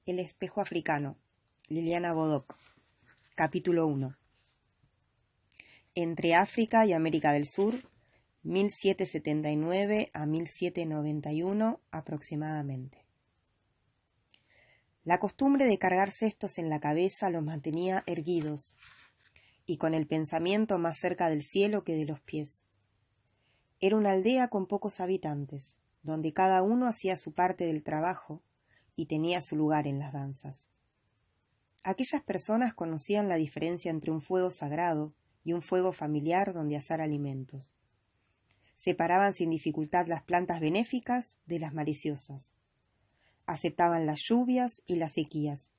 El espejo africano, Liliana Bodoc. Capítulo 1. Entre África y América del Sur, 1779 a 1791 aproximadamente. La costumbre de cargar cestos en la cabeza los mantenía erguidos y con el pensamiento más cerca del cielo que de los pies. Era una aldea con pocos habitantes, donde cada uno hacía su parte del trabajo y tenía su lugar en las danzas. Aquellas personas conocían la diferencia entre un fuego sagrado y un fuego familiar donde asar alimentos. Separaban sin dificultad las plantas benéficas de las maliciosas. Aceptaban las lluvias y las sequías.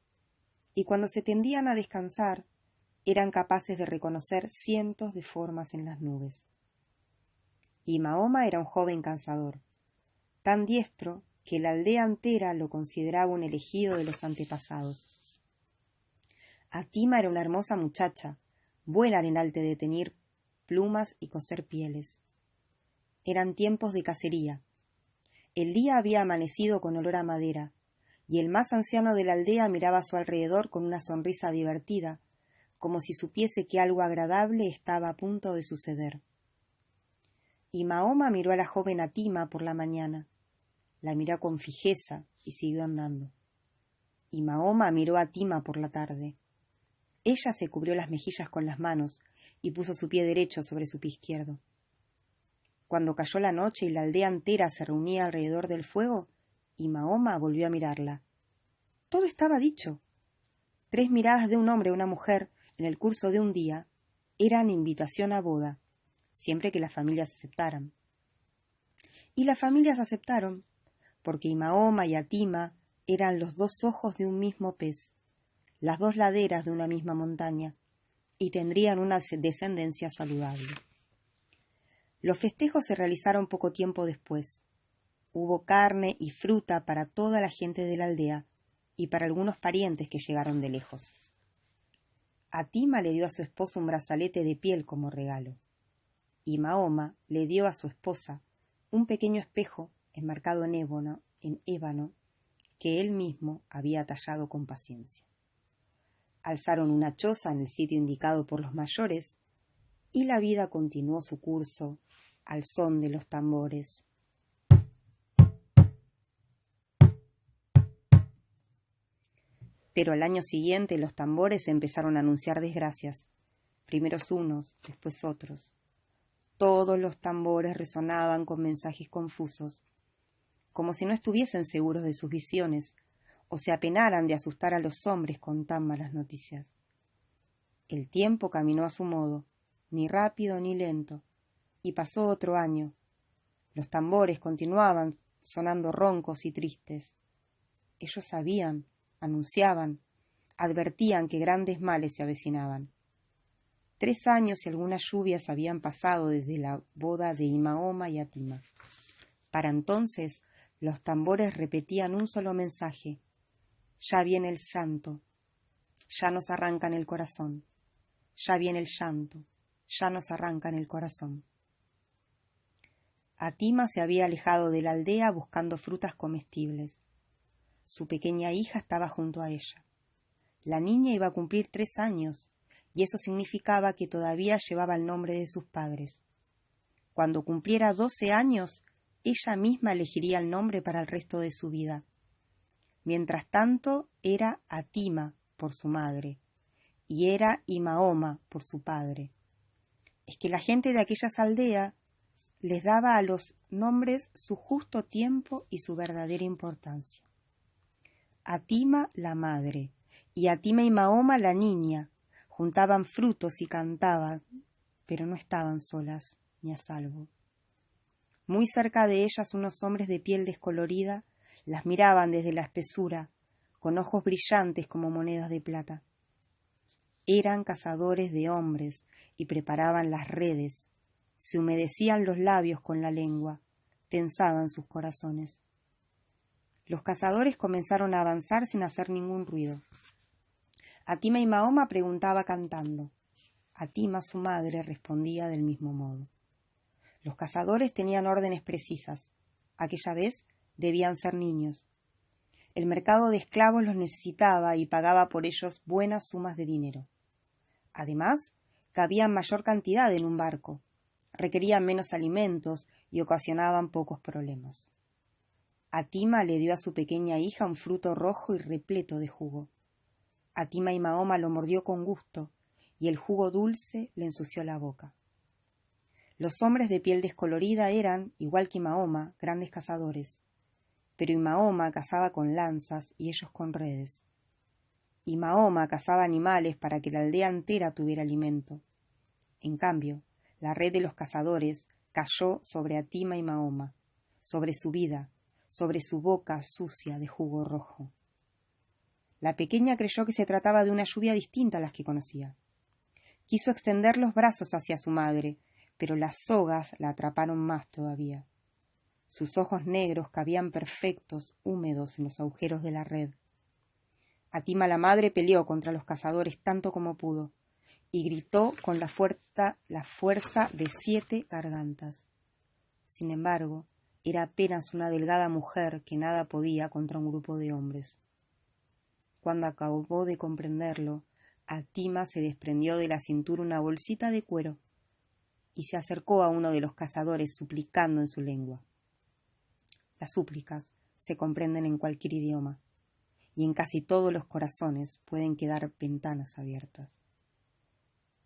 Y cuando se tendían a descansar, eran capaces de reconocer cientos de formas en las nubes. Y Mahoma era un joven cansador, tan diestro que la aldea entera lo consideraba un elegido de los antepasados. Atima era una hermosa muchacha, buena en el arte de teñir plumas y coser pieles. Eran tiempos de cacería. El día había amanecido con olor a madera, y el más anciano de la aldea miraba a su alrededor con una sonrisa divertida, como si supiese que algo agradable estaba a punto de suceder. Y Mahoma miró a la joven Atima por la mañana. La miró con fijeza y siguió andando. Y Mahoma miró a Atima por la tarde. Ella se cubrió las mejillas con las manos y puso su pie derecho sobre su pie izquierdo. Cuando cayó la noche y la aldea entera se reunía alrededor del fuego, y Mahoma volvió a mirarla. Todo estaba dicho. 3 miradas de un hombre a una mujer en el curso de un día eran invitación a boda, siempre que las familias aceptaran. Y las familias aceptaron, porque Mahoma y Atima eran los 2 ojos de un mismo pez, las 2 laderas de una misma montaña, y tendrían una descendencia saludable. Los festejos se realizaron poco tiempo después. Hubo carne y fruta para toda la gente de la aldea y para algunos parientes que llegaron de lejos. Atima le dio a su esposo un brazalete de piel como regalo, y Mahoma le dio a su esposa un pequeño espejo enmarcado en ébano que él mismo había tallado con paciencia. Alzaron una choza en el sitio indicado por los mayores y la vida continuó su curso al son de los tambores. Pero al año siguiente los tambores empezaron a anunciar desgracias, primeros unos, después otros. Todos los tambores resonaban con mensajes confusos, como si no estuviesen seguros de sus visiones, o se apenaran de asustar a los hombres con tan malas noticias. El tiempo caminó a su modo, ni rápido ni lento, y pasó otro año. Los tambores continuaban sonando roncos y tristes. Ellos sabían, anunciaban, advertían que grandes males se avecinaban. 3 años y algunas lluvias habían pasado desde la boda de Mahoma y Atima. Para entonces, los tambores repetían un solo mensaje: ya viene el llanto, ya nos arrancan el corazón, ya viene el llanto, ya nos arrancan el corazón. Atima se había alejado de la aldea buscando frutas comestibles. Su pequeña hija estaba junto a ella. La niña iba a cumplir 3 años, y eso significaba que todavía llevaba el nombre de sus padres. Cuando cumpliera 12 años, ella misma elegiría el nombre para el resto de su vida. Mientras tanto, era Atima por su madre, y era Mahoma por su padre. Es que la gente de aquellas aldeas les daba a los nombres su justo tiempo y su verdadera importancia. Atima la madre, y Atima y Mahoma la niña, juntaban frutos y cantaban, pero no estaban solas ni a salvo. Muy cerca de ellas unos hombres de piel descolorida las miraban desde la espesura, con ojos brillantes como monedas de plata. Eran cazadores de hombres y preparaban las redes, se humedecían los labios con la lengua, tensaban sus corazones. Los cazadores comenzaron a avanzar sin hacer ningún ruido. Atima y Mahoma preguntaba cantando. Atima, su madre, respondía del mismo modo. Los cazadores tenían órdenes precisas. Aquella vez debían ser niños. El mercado de esclavos los necesitaba y pagaba por ellos buenas sumas de dinero. Además, cabían mayor cantidad en un barco, requerían menos alimentos y ocasionaban pocos problemas. Atima le dio a su pequeña hija un fruto rojo y repleto de jugo. Atima y Mahoma lo mordió con gusto, y el jugo dulce le ensució la boca. Los hombres de piel descolorida eran, igual que Mahoma, grandes cazadores, pero Mahoma cazaba con lanzas y ellos con redes. Y Mahoma cazaba animales para que la aldea entera tuviera alimento. En cambio, la red de los cazadores cayó sobre Atima y Mahoma, sobre su vida, sobre su boca sucia de jugo rojo. La pequeña creyó que se trataba de una lluvia distinta a las que conocía. Quiso extender los brazos hacia su madre, pero las sogas la atraparon más todavía. Sus ojos negros cabían perfectos, húmedos en los agujeros de la red. Atima la madre peleó contra los cazadores tanto como pudo, y gritó con la fuerza de 7 gargantas. Sin embargo, era apenas una delgada mujer que nada podía contra un grupo de hombres. Cuando acabó de comprenderlo, Atima se desprendió de la cintura una bolsita de cuero y se acercó a uno de los cazadores suplicando en su lengua. Las súplicas se comprenden en cualquier idioma, y en casi todos los corazones pueden quedar ventanas abiertas.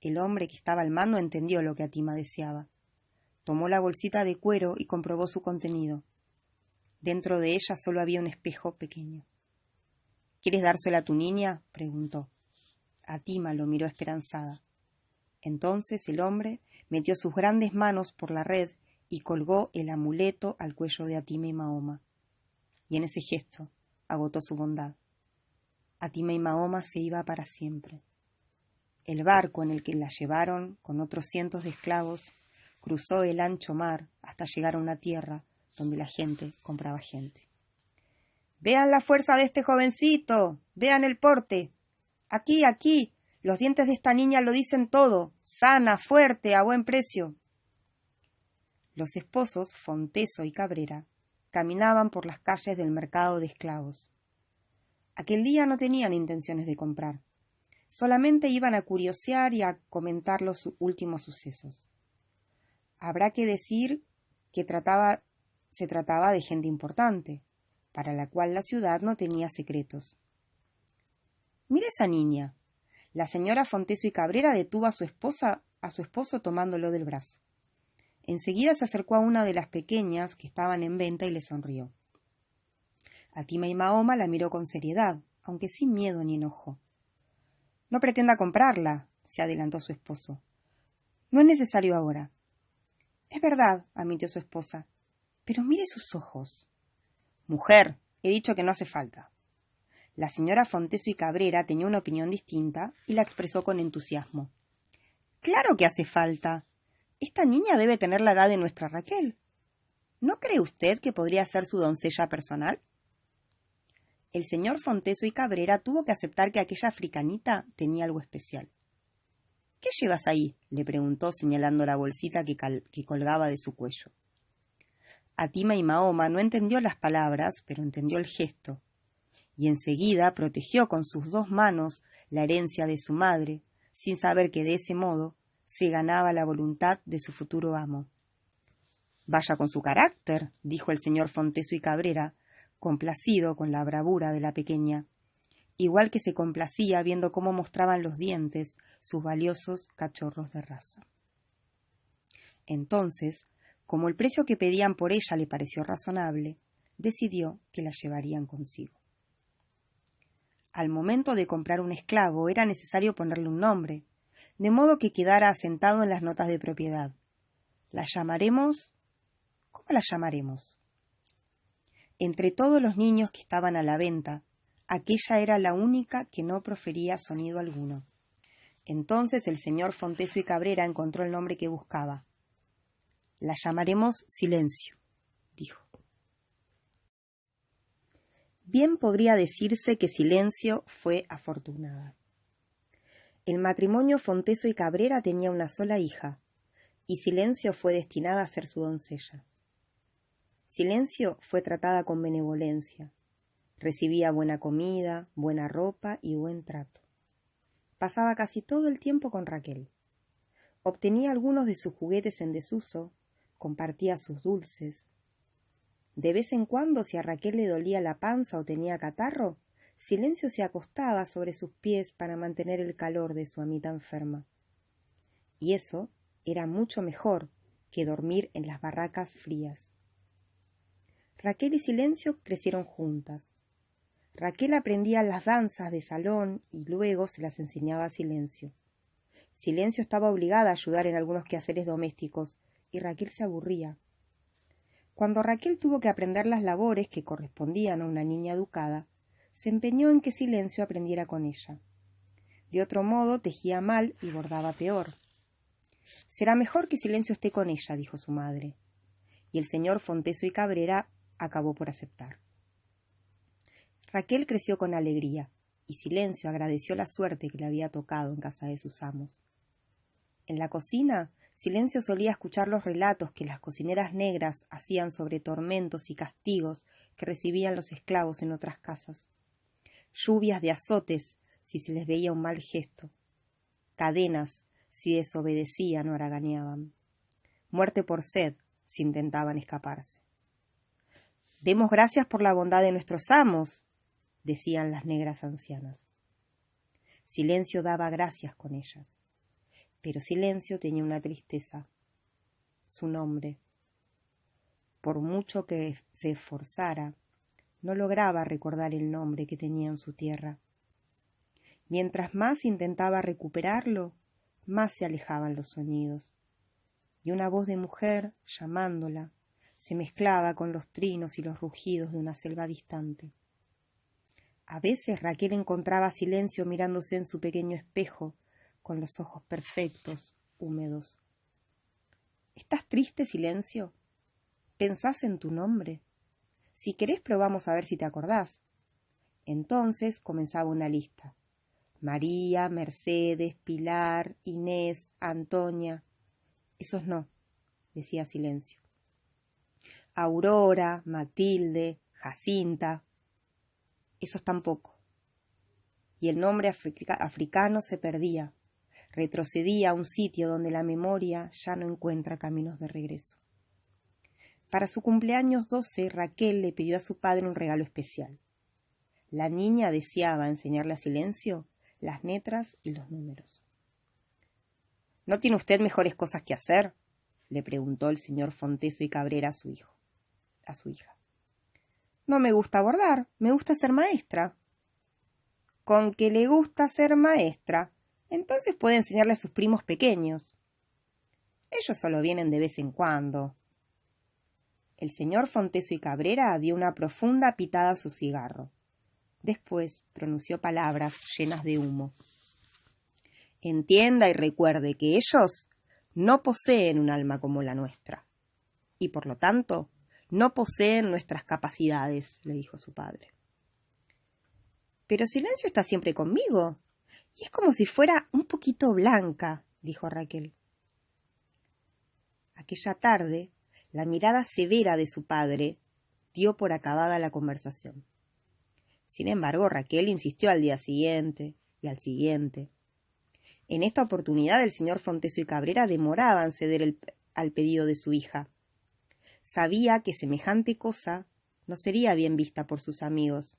El hombre que estaba al mando entendió lo que Atima deseaba. Tomó la bolsita de cuero y comprobó su contenido. Dentro de ella solo había un espejo pequeño. —¿Quieres dársela a tu niña? —preguntó. Atima lo miró esperanzada. Entonces el hombre metió sus grandes manos por la red y colgó el amuleto al cuello de Atima y Mahoma. Y en ese gesto agotó su bondad. Atima y Mahoma se iba para siempre. El barco en el que la llevaron, con otros cientos de esclavos, cruzó el ancho mar hasta llegar a una tierra donde la gente compraba gente. —¡Vean la fuerza de este jovencito! ¡Vean el porte! ¡Aquí, aquí! Los dientes de esta niña lo dicen todo. Sana, fuerte, a buen precio. Los esposos, Fonteso y Cabrera, caminaban por las calles del mercado de esclavos. Aquel día no tenían intenciones de comprar. Solamente iban a curiosear y a comentar los últimos sucesos. Habrá que decir que se trataba de gente importante, para la cual la ciudad no tenía secretos. —Mira esa niña. La señora Fonteso y Cabrera detuvo a su esposo tomándolo del brazo. Enseguida se acercó a una de las pequeñas que estaban en venta y le sonrió. Atima y Mahoma la miró con seriedad, aunque sin miedo ni enojo. —No pretenda comprarla —se adelantó su esposo—. No es necesario ahora. —Es verdad —admitió su esposa—, pero mire sus ojos. —Mujer, he dicho que no hace falta. La señora Fonteso y Cabrera tenía una opinión distinta y la expresó con entusiasmo. —¡Claro que hace falta! Esta niña debe tener la edad de nuestra Raquel. ¿No cree usted que podría ser su doncella personal? El señor Fonteso y Cabrera tuvo que aceptar que aquella africanita tenía algo especial. —¿Qué llevas ahí? —le preguntó, señalando la bolsita que colgaba de su cuello. Atima y Mahoma no entendió las palabras, pero entendió el gesto, y enseguida protegió con sus 2 manos la herencia de su madre, sin saber que de ese modo se ganaba la voluntad de su futuro amo. —Vaya con su carácter —dijo el señor Fonteso y Cabrera, complacido con la bravura de la pequeña, igual que se complacía viendo cómo mostraban los dientes sus valiosos cachorros de raza. Entonces, como el precio que pedían por ella le pareció razonable, decidió que la llevarían consigo. Al momento de comprar un esclavo era necesario ponerle un nombre, de modo que quedara asentado en las notas de propiedad. ¿La llamaremos? ¿Cómo la llamaremos? Entre todos los niños que estaban a la venta, aquella era la única que no profería sonido alguno. Entonces el señor Fonteso y Cabrera encontró el nombre que buscaba. La llamaremos Silencio, dijo. Bien podría decirse que Silencio fue afortunada. El matrimonio Fonteso y Cabrera tenía una sola hija, y Silencio fue destinada a ser su doncella. Silencio fue tratada con benevolencia. Recibía buena comida, buena ropa y buen trato. Pasaba casi todo el tiempo con Raquel. Obtenía algunos de sus juguetes en desuso, compartía sus dulces. De vez en cuando, si a Raquel le dolía la panza o tenía catarro, Silencio se acostaba sobre sus pies para mantener el calor de su amita enferma. Y eso era mucho mejor que dormir en las barracas frías. Raquel y Silencio crecieron juntas. Raquel aprendía las danzas de salón y luego se las enseñaba a Silencio. Silencio estaba obligada a ayudar en algunos quehaceres domésticos y Raquel se aburría. Cuando Raquel tuvo que aprender las labores que correspondían a una niña educada, se empeñó en que Silencio aprendiera con ella. De otro modo, tejía mal y bordaba peor. «Será mejor que Silencio esté con ella», dijo su madre. Y el señor Fonteso y Cabrera acabó por aceptar. Raquel creció con alegría, y Silencio agradeció la suerte que le había tocado en casa de sus amos. En la cocina, Silencio solía escuchar los relatos que las cocineras negras hacían sobre tormentos y castigos que recibían los esclavos en otras casas. Lluvias de azotes si se les veía un mal gesto. Cadenas si desobedecían o haraganeaban. Muerte por sed si intentaban escaparse. «Demos gracias por la bondad de nuestros amos», decían las negras ancianas. Silencio daba gracias con ellas. Pero Silencio tenía una tristeza. Su nombre. Por mucho que se esforzara, no lograba recordar el nombre que tenía en su tierra. Mientras más intentaba recuperarlo, más se alejaban los sonidos, y una voz de mujer, llamándola, se mezclaba con los trinos y los rugidos de una selva distante. A veces Raquel encontraba Silencio mirándose en su pequeño espejo, con los ojos perfectos, húmedos. «¿Estás triste, Silencio? ¿Pensás en tu nombre? Si querés probamos a ver si te acordás». Entonces comenzaba una lista. María, Mercedes, Pilar, Inés, Antonia. «Esos no», decía Silencio. Aurora, Matilde, Jacinta. «Esos tampoco». Y el nombre africano se perdía. Retrocedía a un sitio donde la memoria ya no encuentra caminos de regreso. Para su cumpleaños 12, Raquel le pidió a su padre un regalo especial. La niña deseaba enseñarle a Silencio las letras y los números. «¿No tiene usted mejores cosas que hacer?», le preguntó el señor Fonteso y Cabrera a su hija. «No me gusta bordar, me gusta ser maestra». «Con que le gusta ser maestra, entonces puede enseñarle a sus primos pequeños». «Ellos solo vienen de vez en cuando». El señor Fonteso y Cabrera dio una profunda pitada a su cigarro. Después pronunció palabras llenas de humo. «Entienda y recuerde que ellos no poseen un alma como la nuestra, y por lo tanto no poseen nuestras capacidades», le dijo su padre. «Pero Silencio está siempre conmigo, y es como si fuera un poquito blanca», dijo Raquel. Aquella tarde, la mirada severa de su padre dio por acabada la conversación. Sin embargo, Raquel insistió al día siguiente y al siguiente. En esta oportunidad, el señor Fonteso y Cabrera demoraba en ceder al pedido de su hija. Sabía que semejante cosa no sería bien vista por sus amigos.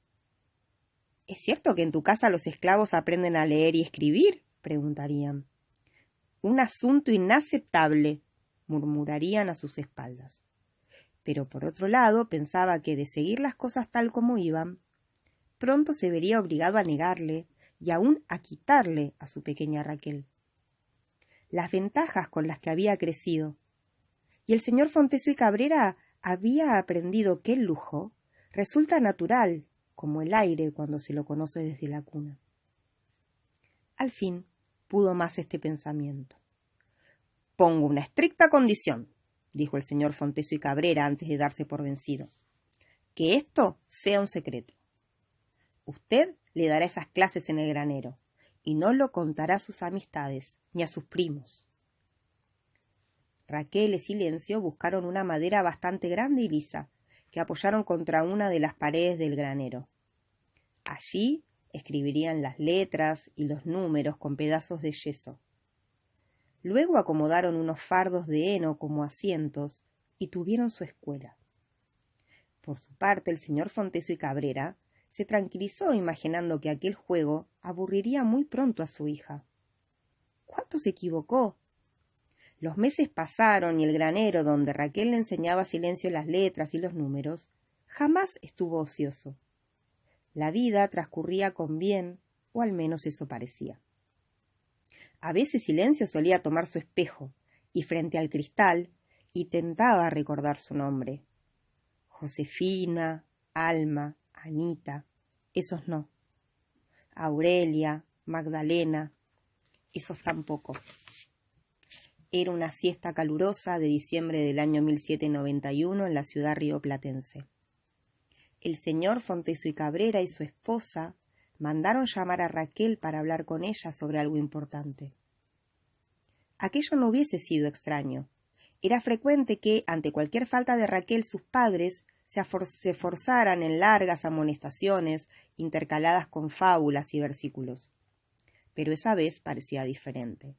«¿Es cierto que en tu casa los esclavos aprenden a leer y escribir?», preguntarían. «Un asunto inaceptable», murmurarían a sus espaldas. Pero por otro lado pensaba que de seguir las cosas tal como iban, pronto se vería obligado a negarle y aún a quitarle a su pequeña Raquel las ventajas con las que había crecido. Y el señor Fonteso y Cabrera había aprendido que el lujo resulta natural, como el aire cuando se lo conoce desde la cuna. Al fin pudo más este pensamiento. «Pongo una estricta condición», dijo el señor Fonteso y Cabrera antes de darse por vencido, «que esto sea un secreto. Usted le dará esas clases en el granero y no lo contará a sus amistades ni a sus primos». Raquel y Silencio buscaron una madera bastante grande y lisa que apoyaron contra una de las paredes del granero. Allí escribirían las letras y los números con pedazos de yeso. Luego acomodaron unos fardos de heno como asientos y tuvieron su escuela. Por su parte, el señor Fonteso y Cabrera se tranquilizó imaginando que aquel juego aburriría muy pronto a su hija. ¿Cuánto se equivocó? Los meses pasaron y el granero, donde Raquel le enseñaba a Silencio las letras y los números, jamás estuvo ocioso. La vida transcurría con bien, o al menos eso parecía. A veces Silencio solía tomar su espejo, y frente al cristal intentaba recordar su nombre. Josefina, Alma, Anita, esos no. Aurelia, Magdalena, esos tampoco. Era una siesta calurosa de diciembre del año 1791 en la ciudad rioplatense. El señor Fonteso y Cabrera y su esposa mandaron llamar a Raquel para hablar con ella sobre algo importante. Aquello no hubiese sido extraño. Era frecuente que, ante cualquier falta de Raquel, sus padres se esforzaran en largas amonestaciones intercaladas con fábulas y versículos. Pero esa vez parecía diferente.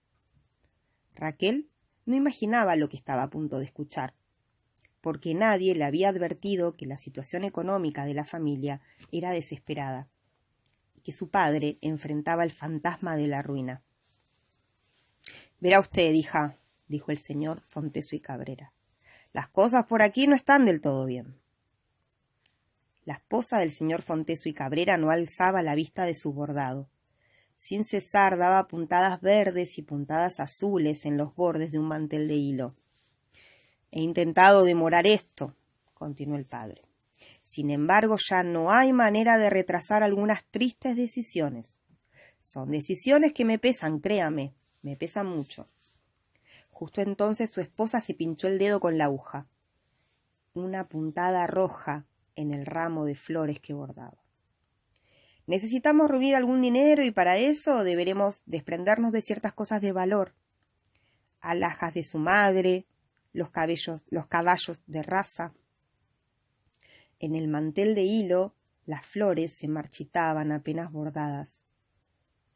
Raquel no imaginaba lo que estaba a punto de escuchar, porque nadie le había advertido que la situación económica de la familia era desesperada y que su padre enfrentaba el fantasma de la ruina. «Verá usted, hija», dijo el señor Fonteso y Cabrera, «las cosas por aquí no están del todo bien». La esposa del señor Fonteso y Cabrera no alzaba la vista de su bordado. Sin cesar daba puntadas verdes y puntadas azules en los bordes de un mantel de hilo. «He intentado demorar esto», continuó el padre. «Sin embargo, ya no hay manera de retrasar algunas tristes decisiones. Son decisiones que me pesan, créame, me pesan mucho». Justo entonces su esposa se pinchó el dedo con la aguja. Una puntada roja en el ramo de flores que bordaba. «Necesitamos reunir algún dinero y para eso deberemos desprendernos de ciertas cosas de valor. Alhajas de su madre, los caballos de raza». En el mantel de hilo las flores se marchitaban apenas bordadas.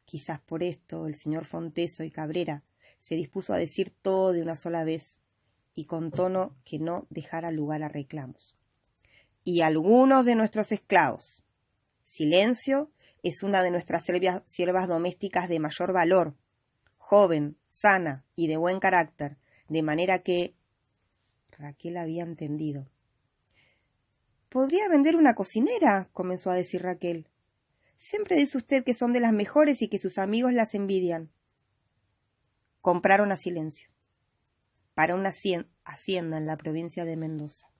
Quizás por esto el señor Fonteso y Cabrera se dispuso a decir todo de una sola vez y con tono que no dejara lugar a reclamos. «Y algunos de nuestros esclavos. Silencio es una de nuestras siervas domésticas de mayor valor, joven, sana y de buen carácter, de manera que...» Raquel había entendido. «¿Podría vender una cocinera?», comenzó a decir Raquel. «Siempre dice usted que son de las mejores y que sus amigos las envidian». Compraron a Silencio para una hacienda en la provincia de Mendoza.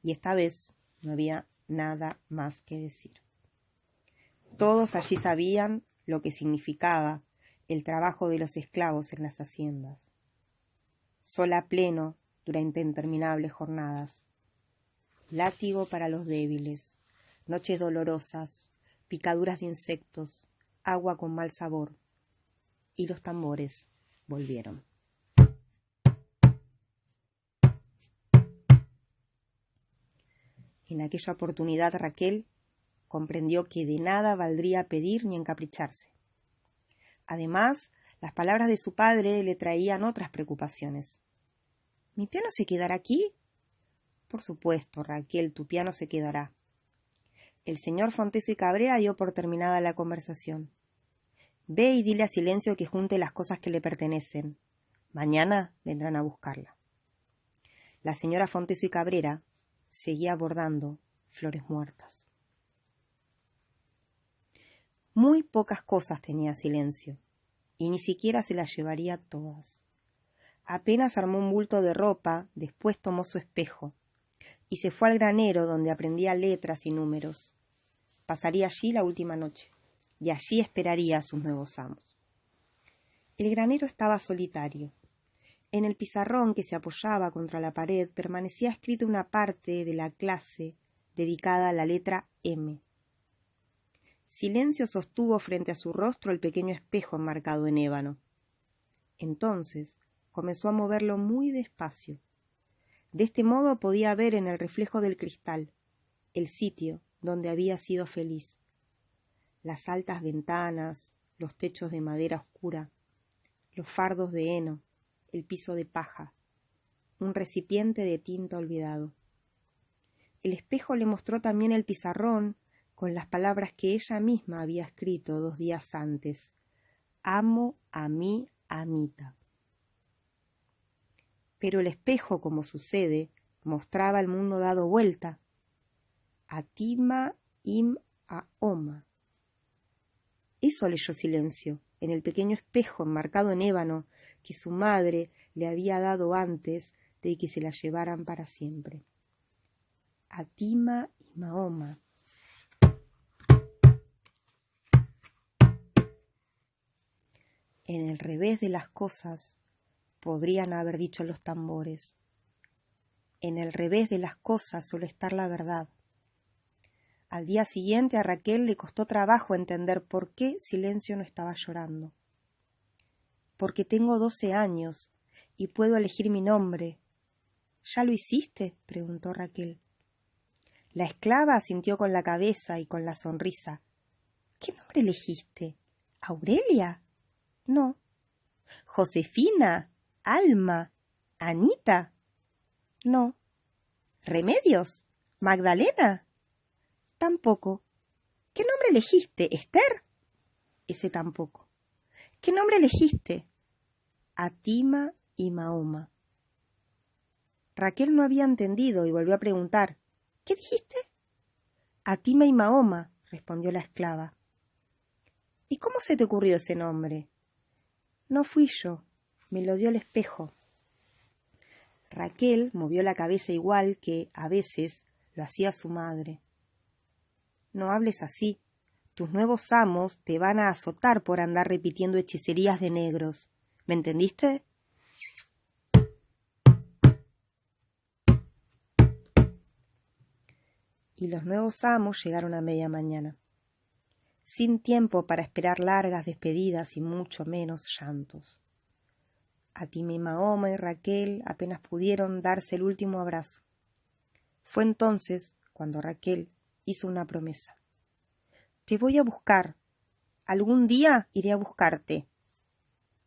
Y esta vez no había nada más que decir. Todos allí sabían lo que significaba el trabajo de los esclavos en las haciendas. Sol a pleno durante interminables jornadas. Látigo para los débiles, noches dolorosas, picaduras de insectos, agua con mal sabor. Y los tambores volvieron. En aquella oportunidad Raquel comprendió que de nada valdría pedir ni encapricharse. Además, las palabras de su padre le traían otras preocupaciones. ¿Mi piano se quedará aquí? Por supuesto, Raquel, tu piano se quedará. El señor Fonteso y Cabrera dio por terminada la conversación. Ve y dile a Silencio que junte las cosas que le pertenecen. Mañana vendrán a buscarla. La señora Fonteso y Cabrera seguía bordando flores muertas. Muy pocas cosas tenía Silencio, y ni siquiera se las llevaría todas. Apenas armó un bulto de ropa, después tomó su espejo, y se fue al granero donde aprendía letras y números. Pasaría allí la última noche, y allí esperaría a sus nuevos amos. El granero estaba solitario. En el pizarrón que se apoyaba contra la pared permanecía escrita una parte de la clase dedicada a la letra M. Silencio sostuvo frente a su rostro el pequeño espejo enmarcado en ébano. Entonces comenzó a moverlo muy despacio. De este modo podía ver en el reflejo del cristal el sitio donde había sido feliz. Las altas ventanas, los techos de madera oscura, los fardos de heno, el piso de paja, un recipiente de tinta olvidado. El espejo le mostró también el pizarrón con las palabras que ella misma había escrito 2 días antes. Amo a mi amita. Pero el espejo, como sucede, mostraba el mundo dado vuelta. Atima im aoma. Eso leyó Silencio, en el pequeño espejo enmarcado en ébano que su madre le había dado antes de que se la llevaran para siempre. Atima y Mahoma. En el revés de las cosas, podrían haber dicho los tambores. En el revés de las cosas suele estar la verdad. Al día siguiente a Raquel le costó trabajo entender por qué Silencio no estaba llorando. Porque tengo 12 años y puedo elegir mi nombre. ¿Ya lo hiciste?, preguntó Raquel. La esclava asintió con la cabeza y con la sonrisa. ¿Qué nombre elegiste? ¿Aurelia? No. ¿Josefina? ¿Alma? ¿Anita? No. ¿Remedios? ¿Magdalena? Tampoco. ¿Qué nombre elegiste? ¿Esther? Ese tampoco. ¿Qué nombre elegiste? Atima y Mahoma. Raquel no había entendido y volvió a preguntar. ¿Qué dijiste? Atima y Mahoma, respondió la esclava. ¿Y cómo se te ocurrió ese nombre? No fui yo, me lo dio el espejo. Raquel movió la cabeza igual que, a veces, lo hacía su madre. No hables así. Tus nuevos amos te van a azotar por andar repitiendo hechicerías de negros. ¿Me entendiste? Y los nuevos amos llegaron a media mañana, sin tiempo para esperar largas despedidas y mucho menos llantos. Atima y Mahoma y Raquel apenas pudieron darse el último abrazo. Fue entonces cuando Raquel hizo una promesa. Te voy a buscar. Algún día iré a buscarte.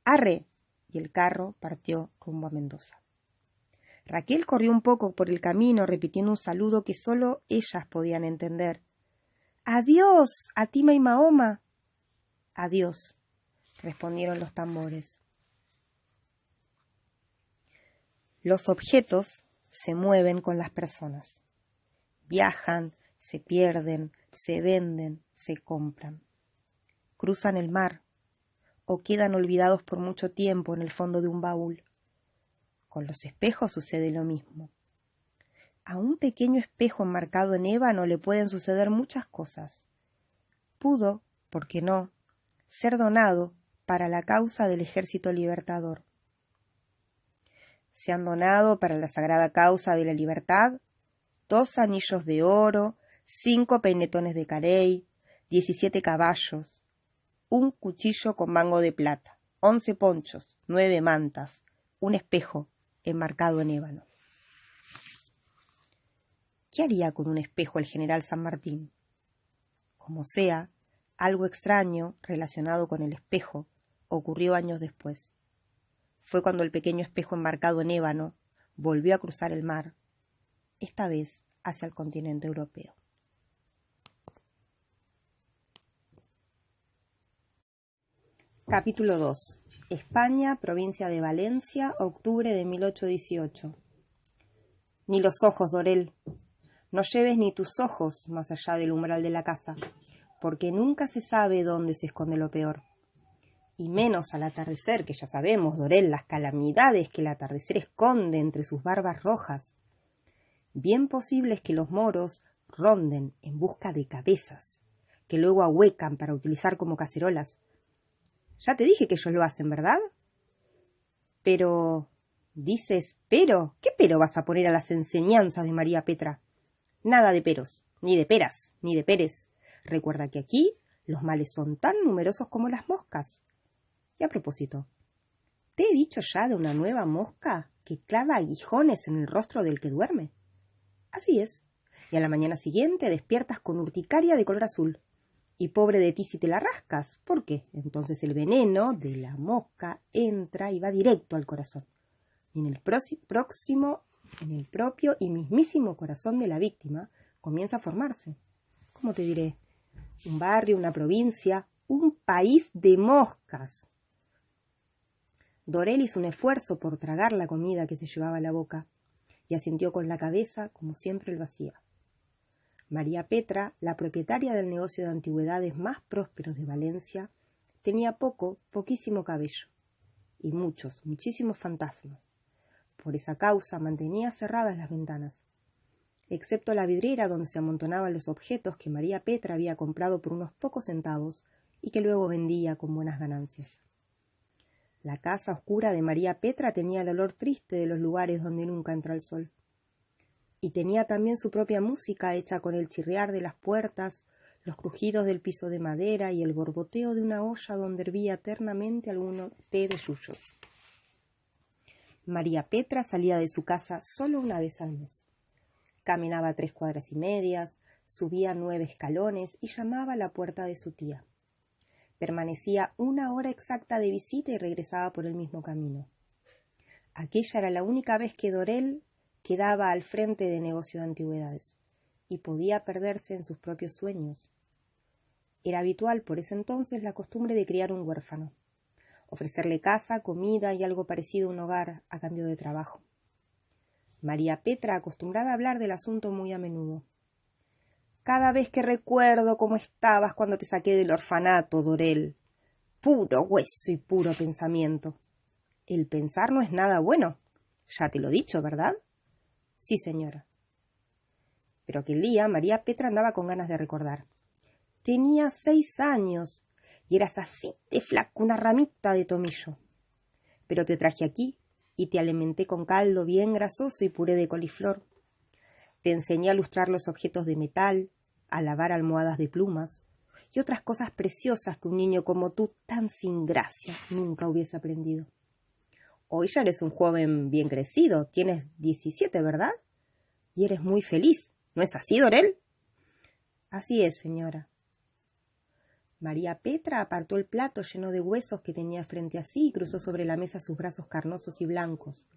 ¡Arre! Y el carro partió rumbo a Mendoza. Raquel corrió un poco por el camino repitiendo un saludo que solo ellas podían entender. ¡Adiós, Atima y Mahoma! Adiós, respondieron los tambores. Los objetos se mueven con las personas. Viajan, se pierden, se venden, se compran. Cruzan el mar o quedan olvidados por mucho tiempo en el fondo de un baúl. Con los espejos sucede lo mismo. A un pequeño espejo enmarcado en ébano le pueden suceder muchas cosas. Pudo, ¿por qué no?, ser donado para la causa del Ejército Libertador. Se han donado para la sagrada causa de la libertad 2 anillos de oro, 5 peinetones de carey, 17 caballos, un cuchillo con mango de plata, 11 ponchos, 9 mantas, un espejo enmarcado en ébano. ¿Qué haría con un espejo el general San Martín? Como sea, algo extraño relacionado con el espejo ocurrió años después. Fue cuando el pequeño espejo enmarcado en ébano volvió a cruzar el mar, esta vez hacia el continente europeo. Capítulo 2. España, provincia de Valencia, octubre de 1818. Ni los ojos, Dorel. No lleves ni tus ojos más allá del umbral de la casa, porque nunca se sabe dónde se esconde lo peor. Y menos al atardecer, que ya sabemos, Dorel, las calamidades que el atardecer esconde entre sus barbas rojas. Bien posible es que los moros ronden en busca de cabezas, que luego ahuecan para utilizar como cacerolas. Ya te dije que ellos lo hacen, ¿verdad? Pero, dices, pero, ¿qué pero vas a poner a las enseñanzas de María Petra? Nada de peros, ni de peras, ni de peres. Recuerda que aquí los males son tan numerosos como las moscas. Y a propósito, ¿te he dicho ya de una nueva mosca que clava aguijones en el rostro del que duerme? Así es, y a la mañana siguiente despiertas con urticaria de color azul. Y pobre de ti si te la rascas. ¿Por qué? Entonces el veneno de la mosca entra y va directo al corazón. Y en el propio y mismísimo corazón de la víctima comienza a formarse. ¿Cómo te diré? Un barrio, una provincia, un país de moscas. Dorel hizo un esfuerzo por tragar la comida que se llevaba a la boca y asintió con la cabeza como siempre lo hacía. María Petra, la propietaria del negocio de antigüedades más próspero de Valencia, tenía poquísimo cabello y muchísimos fantasmas. Por esa causa mantenía cerradas las ventanas, excepto la vidriera donde se amontonaban los objetos que María Petra había comprado por unos pocos centavos y que luego vendía con buenas ganancias. La casa oscura de María Petra tenía el olor triste de los lugares donde nunca entra el sol. Y tenía también su propia música hecha con el chirriar de las puertas, los crujidos del piso de madera y el borboteo de una olla donde hervía eternamente algún té de yuyos. María Petra salía de su casa solo una vez al mes. Caminaba 3 cuadras y medias, subía 9 escalones y llamaba a la puerta de su tía. Permanecía 1 hora exacta de visita y regresaba por el mismo camino. Aquella era la única vez que Dorel quedaba al frente de negocio de antigüedades y podía perderse en sus propios sueños. Era habitual por ese entonces la costumbre de criar un huérfano, ofrecerle casa, comida y algo parecido a un hogar a cambio de trabajo. María Petra acostumbraba a hablar del asunto muy a menudo. Cada vez que recuerdo cómo estabas cuando te saqué del orfanato, Dorel. Puro hueso y puro pensamiento. El pensar no es nada bueno. Ya te lo he dicho, ¿verdad? Sí, señora. Pero aquel día María Petra andaba con ganas de recordar. Tenía 6 años y eras así de flaco, una ramita de tomillo. Pero te traje aquí y te alimenté con caldo bien grasoso y puré de coliflor. Te enseñé a lustrar los objetos de metal, a lavar almohadas de plumas y otras cosas preciosas que un niño como tú, tan sin gracia, nunca hubiese aprendido. Hoy ya eres un joven bien crecido, tienes 17, ¿verdad? Y eres muy feliz, ¿no es así, Dorel? Así es, señora. María Petra apartó el plato lleno de huesos que tenía frente a sí y cruzó sobre la mesa sus brazos carnosos y blancos.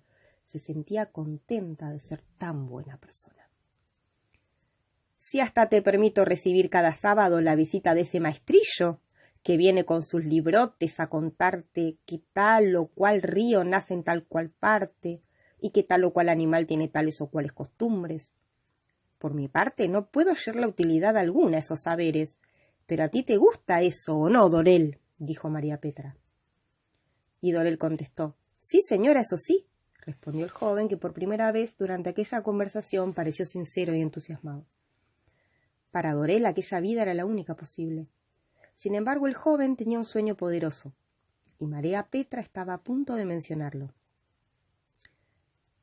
Se sentía contenta de ser tan buena persona. Si hasta te permito recibir cada sábado la visita de ese maestrillo, que viene con sus librotes a contarte que tal o cual río nace en tal cual parte, y que tal o cual animal tiene tales o cuales costumbres. Por mi parte, no puedo hallarle utilidad alguna a esos saberes, pero a ti te gusta eso, ¿o no, Dorel? Dijo María Petra. Y Dorel contestó, sí, señora, eso sí, respondió el joven, que por primera vez durante aquella conversación pareció sincero y entusiasmado. Para Dorel aquella vida era la única posible. Sin embargo, el joven tenía un sueño poderoso, y María Petra estaba a punto de mencionarlo.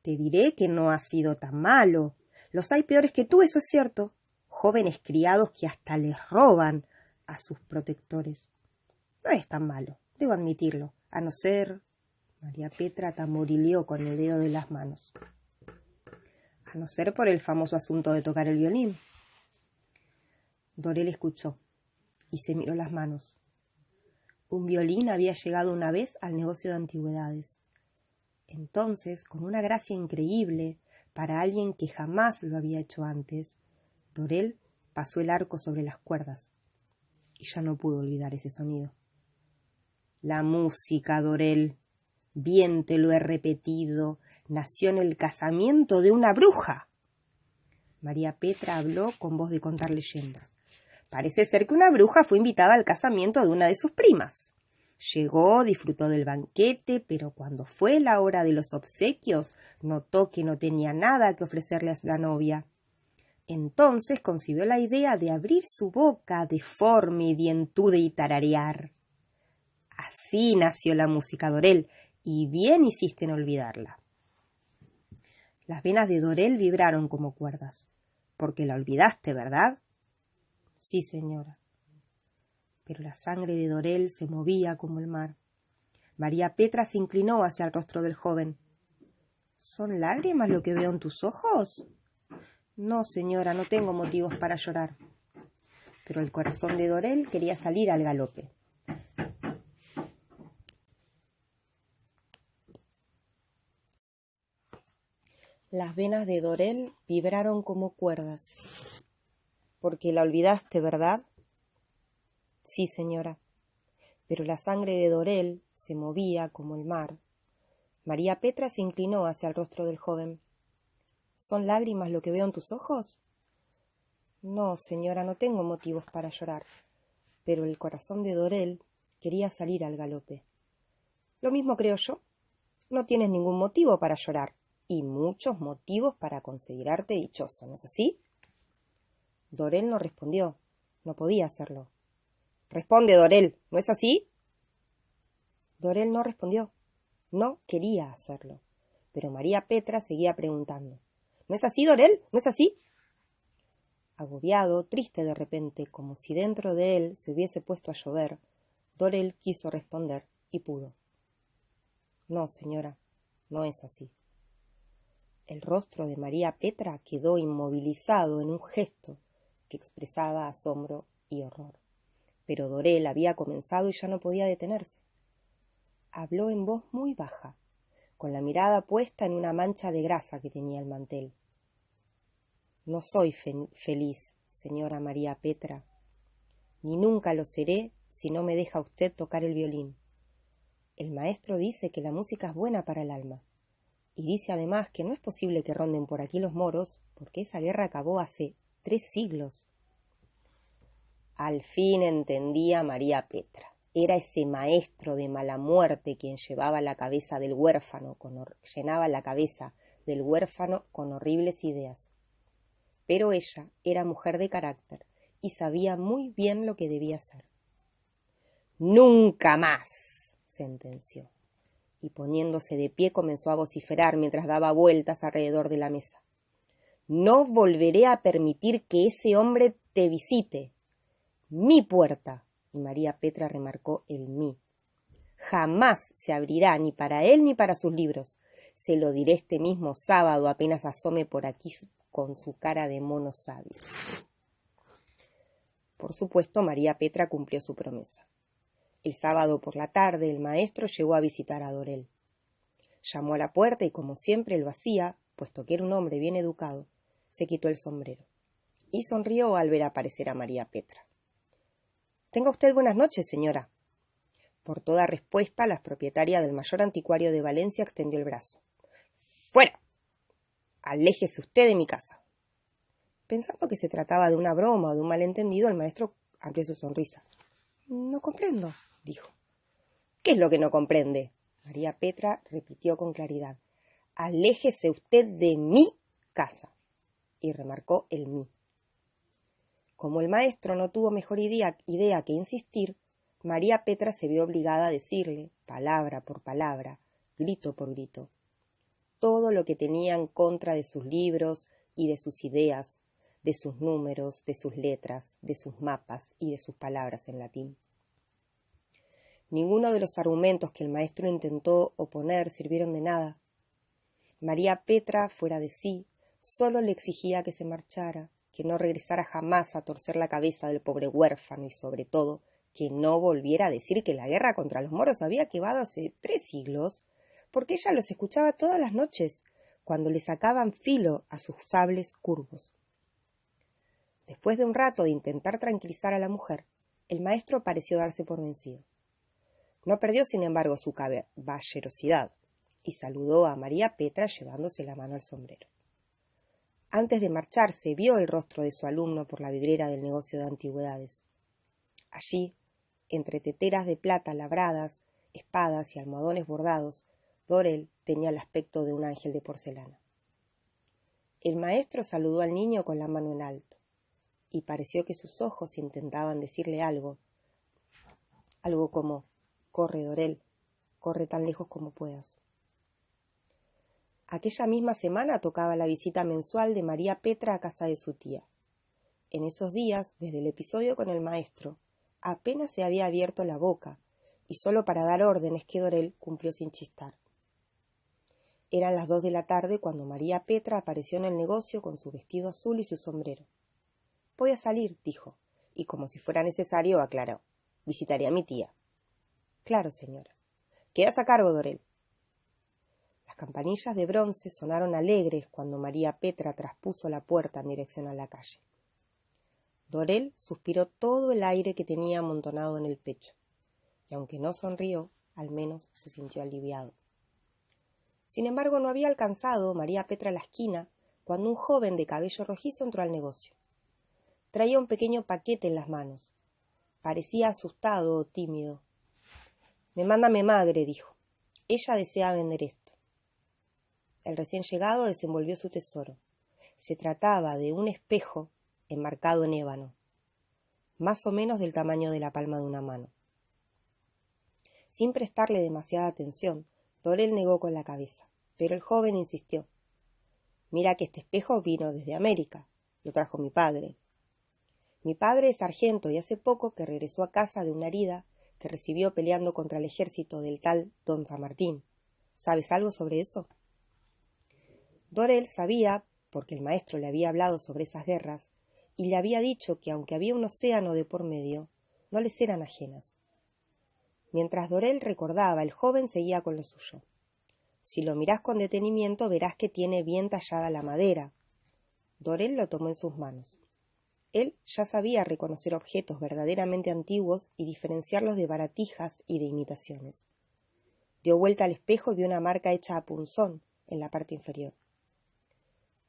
Te diré que no ha sido tan malo. Los hay peores que tú, eso es cierto. Jóvenes criados que hasta les roban a sus protectores. No es tan malo, debo admitirlo, a no ser... María Petra tamborileó con el dedo de las manos. A no ser por el famoso asunto de tocar el violín. Dorel escuchó y se miró las manos. Un violín había llegado una vez al negocio de antigüedades. Entonces, con una gracia increíble para alguien que jamás lo había hecho antes, Dorel pasó el arco sobre las cuerdas y ya no pudo olvidar ese sonido. La música, Dorel, bien te lo he repetido, nació en el casamiento de una bruja. María Petra habló con voz de contar leyendas. Parece ser que una bruja fue invitada al casamiento de una de sus primas. Llegó, disfrutó del banquete, pero cuando fue la hora de los obsequios, notó que no tenía nada que ofrecerle a la novia. Entonces concibió la idea de abrir su boca deforme y dientuda y tararear. Así nació la música, Dorel, y bien hiciste en olvidarla. Las venas de Dorel vibraron como cuerdas. Porque la olvidaste, ¿verdad? Sí, señora. Pero la sangre de Dorel se movía como el mar. María Petra se inclinó hacia el rostro del joven. ¿Son lágrimas lo que veo en tus ojos? No, señora, no tengo motivos para llorar. Pero el corazón de Dorel quería salir al galope. Las venas de Dorel vibraron como cuerdas. Porque la olvidaste, ¿verdad? Sí, señora. Pero la sangre de Dorel se movía como el mar. María Petra se inclinó hacia el rostro del joven. ¿Son lágrimas lo que veo en tus ojos? No, señora, no tengo motivos para llorar. Pero el corazón de Dorel quería salir al galope. Lo mismo creo yo. No tienes ningún motivo para llorar. Y muchos motivos para considerarte dichoso, ¿no es así? Dorel no respondió. No podía hacerlo. Responde, Dorel, ¿no es así? Dorel no respondió. No quería hacerlo. Pero María Petra seguía preguntando. ¿No es así, Dorel? ¿No es así? Agobiado, triste de repente, como si dentro de él se hubiese puesto a llover, Dorel quiso responder y pudo. No, señora, no es así. El rostro de María Petra quedó inmovilizado en un gesto que expresaba asombro y horror. Pero Dorel había comenzado y ya no podía detenerse. Habló en voz muy baja, con la mirada puesta en una mancha de grasa que tenía el mantel. No soy feliz, señora María Petra, ni nunca lo seré si no me deja usted tocar el violín. El maestro dice que la música es buena para el alma. Y dice además que no es posible que ronden por aquí los moros, porque esa guerra acabó hace 3 siglos. Al fin entendía María Petra. Era ese maestro de mala muerte quien llenaba la cabeza del huérfano con horribles ideas. Pero ella era mujer de carácter y sabía muy bien lo que debía hacer. ¡Nunca más!, sentenció. Y poniéndose de pie comenzó a vociferar mientras daba vueltas alrededor de la mesa. No volveré a permitir que ese hombre te visite. Mi puerta, y María Petra remarcó el mí, jamás se abrirá ni para él ni para sus libros. Se lo diré este mismo sábado apenas asome por aquí con su cara de mono sabio. Por supuesto, María Petra cumplió su promesa. El sábado por la tarde el maestro llegó a visitar a Dorel. Llamó a la puerta y, como siempre lo hacía, puesto que era un hombre bien educado, se quitó el sombrero y sonrió al ver aparecer a María Petra. «Tenga usted buenas noches, señora». Por toda respuesta, la propietaria del mayor anticuario de Valencia extendió el brazo. «¡Fuera! Aléjese usted de mi casa». Pensando que se trataba de una broma o de un malentendido, el maestro amplió su sonrisa. «No comprendo», dijo. «¿Qué es lo que no comprende?», María Petra repitió con claridad. «Aléjese usted de mi casa», y remarcó el mí. Como el maestro no tuvo mejor idea que insistir, María Petra se vio obligada a decirle, palabra por palabra, grito por grito, todo lo que tenía en contra de sus libros y de sus ideas, de sus números, de sus letras, de sus mapas y de sus palabras en latín. Ninguno de los argumentos que el maestro intentó oponer sirvieron de nada. María Petra, fuera de sí, solo le exigía que se marchara, que no regresara jamás a torcer la cabeza del pobre huérfano y, sobre todo, que no volviera a decir que la guerra contra los moros había acabado hace 3 siglos, porque ella los escuchaba todas las noches, cuando le sacaban filo a sus sables curvos. Después de un rato de intentar tranquilizar a la mujer, el maestro pareció darse por vencido. No perdió, sin embargo, su caballerosidad y saludó a María Petra llevándose la mano al sombrero. Antes de marcharse, vio el rostro de su alumno por la vidriera del negocio de antigüedades. Allí, entre teteras de plata labradas, espadas y almohadones bordados, Dorel tenía el aspecto de un ángel de porcelana. El maestro saludó al niño con la mano en alto, y pareció que sus ojos intentaban decirle algo como: «Corre, Dorel, corre tan lejos como puedas». Aquella misma semana tocaba la visita mensual de María Petra a casa de su tía. En esos días, desde el episodio con el maestro, apenas se había abierto la boca, y solo para dar órdenes que Dorel cumplió sin chistar. Eran las 2 de la tarde cuando María Petra apareció en el negocio con su vestido azul y su sombrero. «Voy a salir», dijo, y como si fuera necesario aclaró. «Visitaré a mi tía». «Claro, señora». «Quedas a cargo, Dorel». Las campanillas de bronce sonaron alegres cuando María Petra traspuso la puerta en dirección a la calle. Dorel suspiró todo el aire que tenía amontonado en el pecho, y aunque no sonrió, al menos se sintió aliviado. Sin embargo, no había alcanzado María Petra la esquina cuando un joven de cabello rojizo entró al negocio. Traía un pequeño paquete en las manos. Parecía asustado o tímido. «Me manda mi madre», dijo. «Ella desea vender esto». El recién llegado desenvolvió su tesoro. Se trataba de un espejo enmarcado en ébano, más o menos del tamaño de la palma de una mano. Sin prestarle demasiada atención, Dorel negó con la cabeza, pero el joven insistió. «Mira que este espejo vino desde América. Lo trajo mi padre. Mi padre es sargento y hace poco que regresó a casa de una herida que recibió peleando contra el ejército del tal Don San Martín. ¿Sabes algo sobre eso?» Dorel sabía, porque el maestro le había hablado sobre esas guerras, y le había dicho que aunque había un océano de por medio, no les eran ajenas. Mientras Dorel recordaba, el joven seguía con lo suyo. «Si lo mirás con detenimiento, verás que tiene bien tallada la madera». Dorel lo tomó en sus manos. Él ya sabía reconocer objetos verdaderamente antiguos y diferenciarlos de baratijas y de imitaciones. Dio vuelta al espejo y vio una marca hecha a punzón en la parte inferior.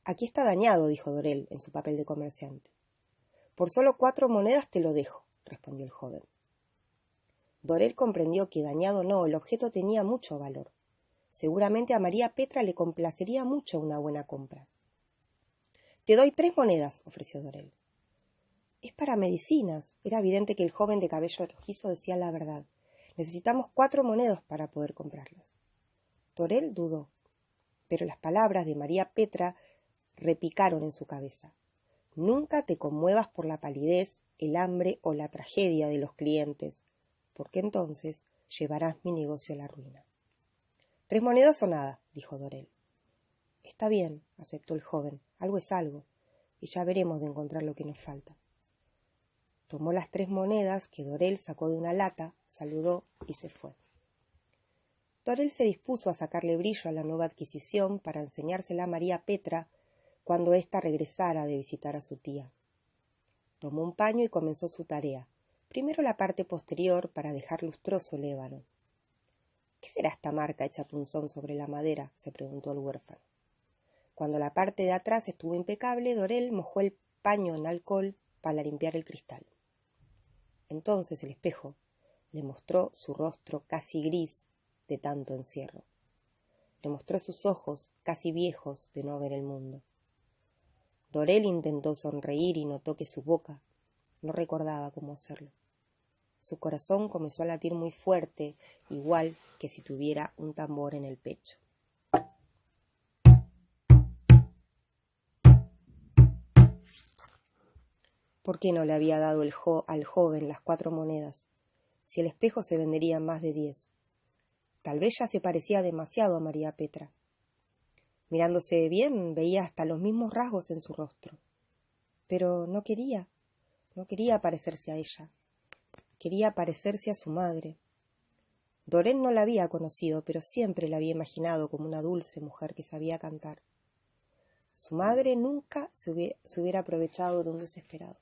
«Aquí está dañado», dijo Dorel en su papel de comerciante. «Por solo 4 monedas te lo dejo», respondió el joven. Dorel comprendió que, dañado o no, el objeto tenía mucho valor. Seguramente a María Petra le complacería mucho una buena compra. «Te doy 3 monedas», ofreció Dorel. «Es para medicinas». Era evidente que el joven de cabello rojizo decía la verdad. «Necesitamos 4 monedas para poder comprarlas». Dorel dudó, pero las palabras de María Petra repicaron en su cabeza. «Nunca te conmuevas por la palidez, el hambre o la tragedia de los clientes, porque entonces llevarás mi negocio a la ruina». «3 monedas o nada», dijo Dorel. «Está bien», aceptó el joven, «algo es algo, y ya veremos de encontrar lo que nos falta». Tomó las 3 monedas que Dorel sacó de una lata, saludó y se fue. Dorel se dispuso a sacarle brillo a la nueva adquisición para enseñársela a María Petra cuando ésta regresara de visitar a su tía. Tomó un paño y comenzó su tarea, primero la parte posterior para dejar lustroso el ébano. «¿Qué será esta marca hecha punzón sobre la madera?», se preguntó el huérfano. Cuando la parte de atrás estuvo impecable, Dorel mojó el paño en alcohol para limpiar el cristal. Entonces el espejo le mostró su rostro casi gris de tanto encierro. Le mostró sus ojos casi viejos de no ver el mundo. Dorel intentó sonreír y notó que su boca no recordaba cómo hacerlo. Su corazón comenzó a latir muy fuerte, igual que si tuviera un tambor en el pecho. ¿Por qué no le había dado al joven las 4 monedas? Si el espejo se vendería en más de 10. Tal vez ya se parecía demasiado a María Petra. Mirándose bien, veía hasta los mismos rasgos en su rostro. Pero no quería parecerse a ella. Quería parecerse a su madre. Dorel no la había conocido, pero siempre la había imaginado como una dulce mujer que sabía cantar. Su madre nunca se hubiera aprovechado de un desesperado.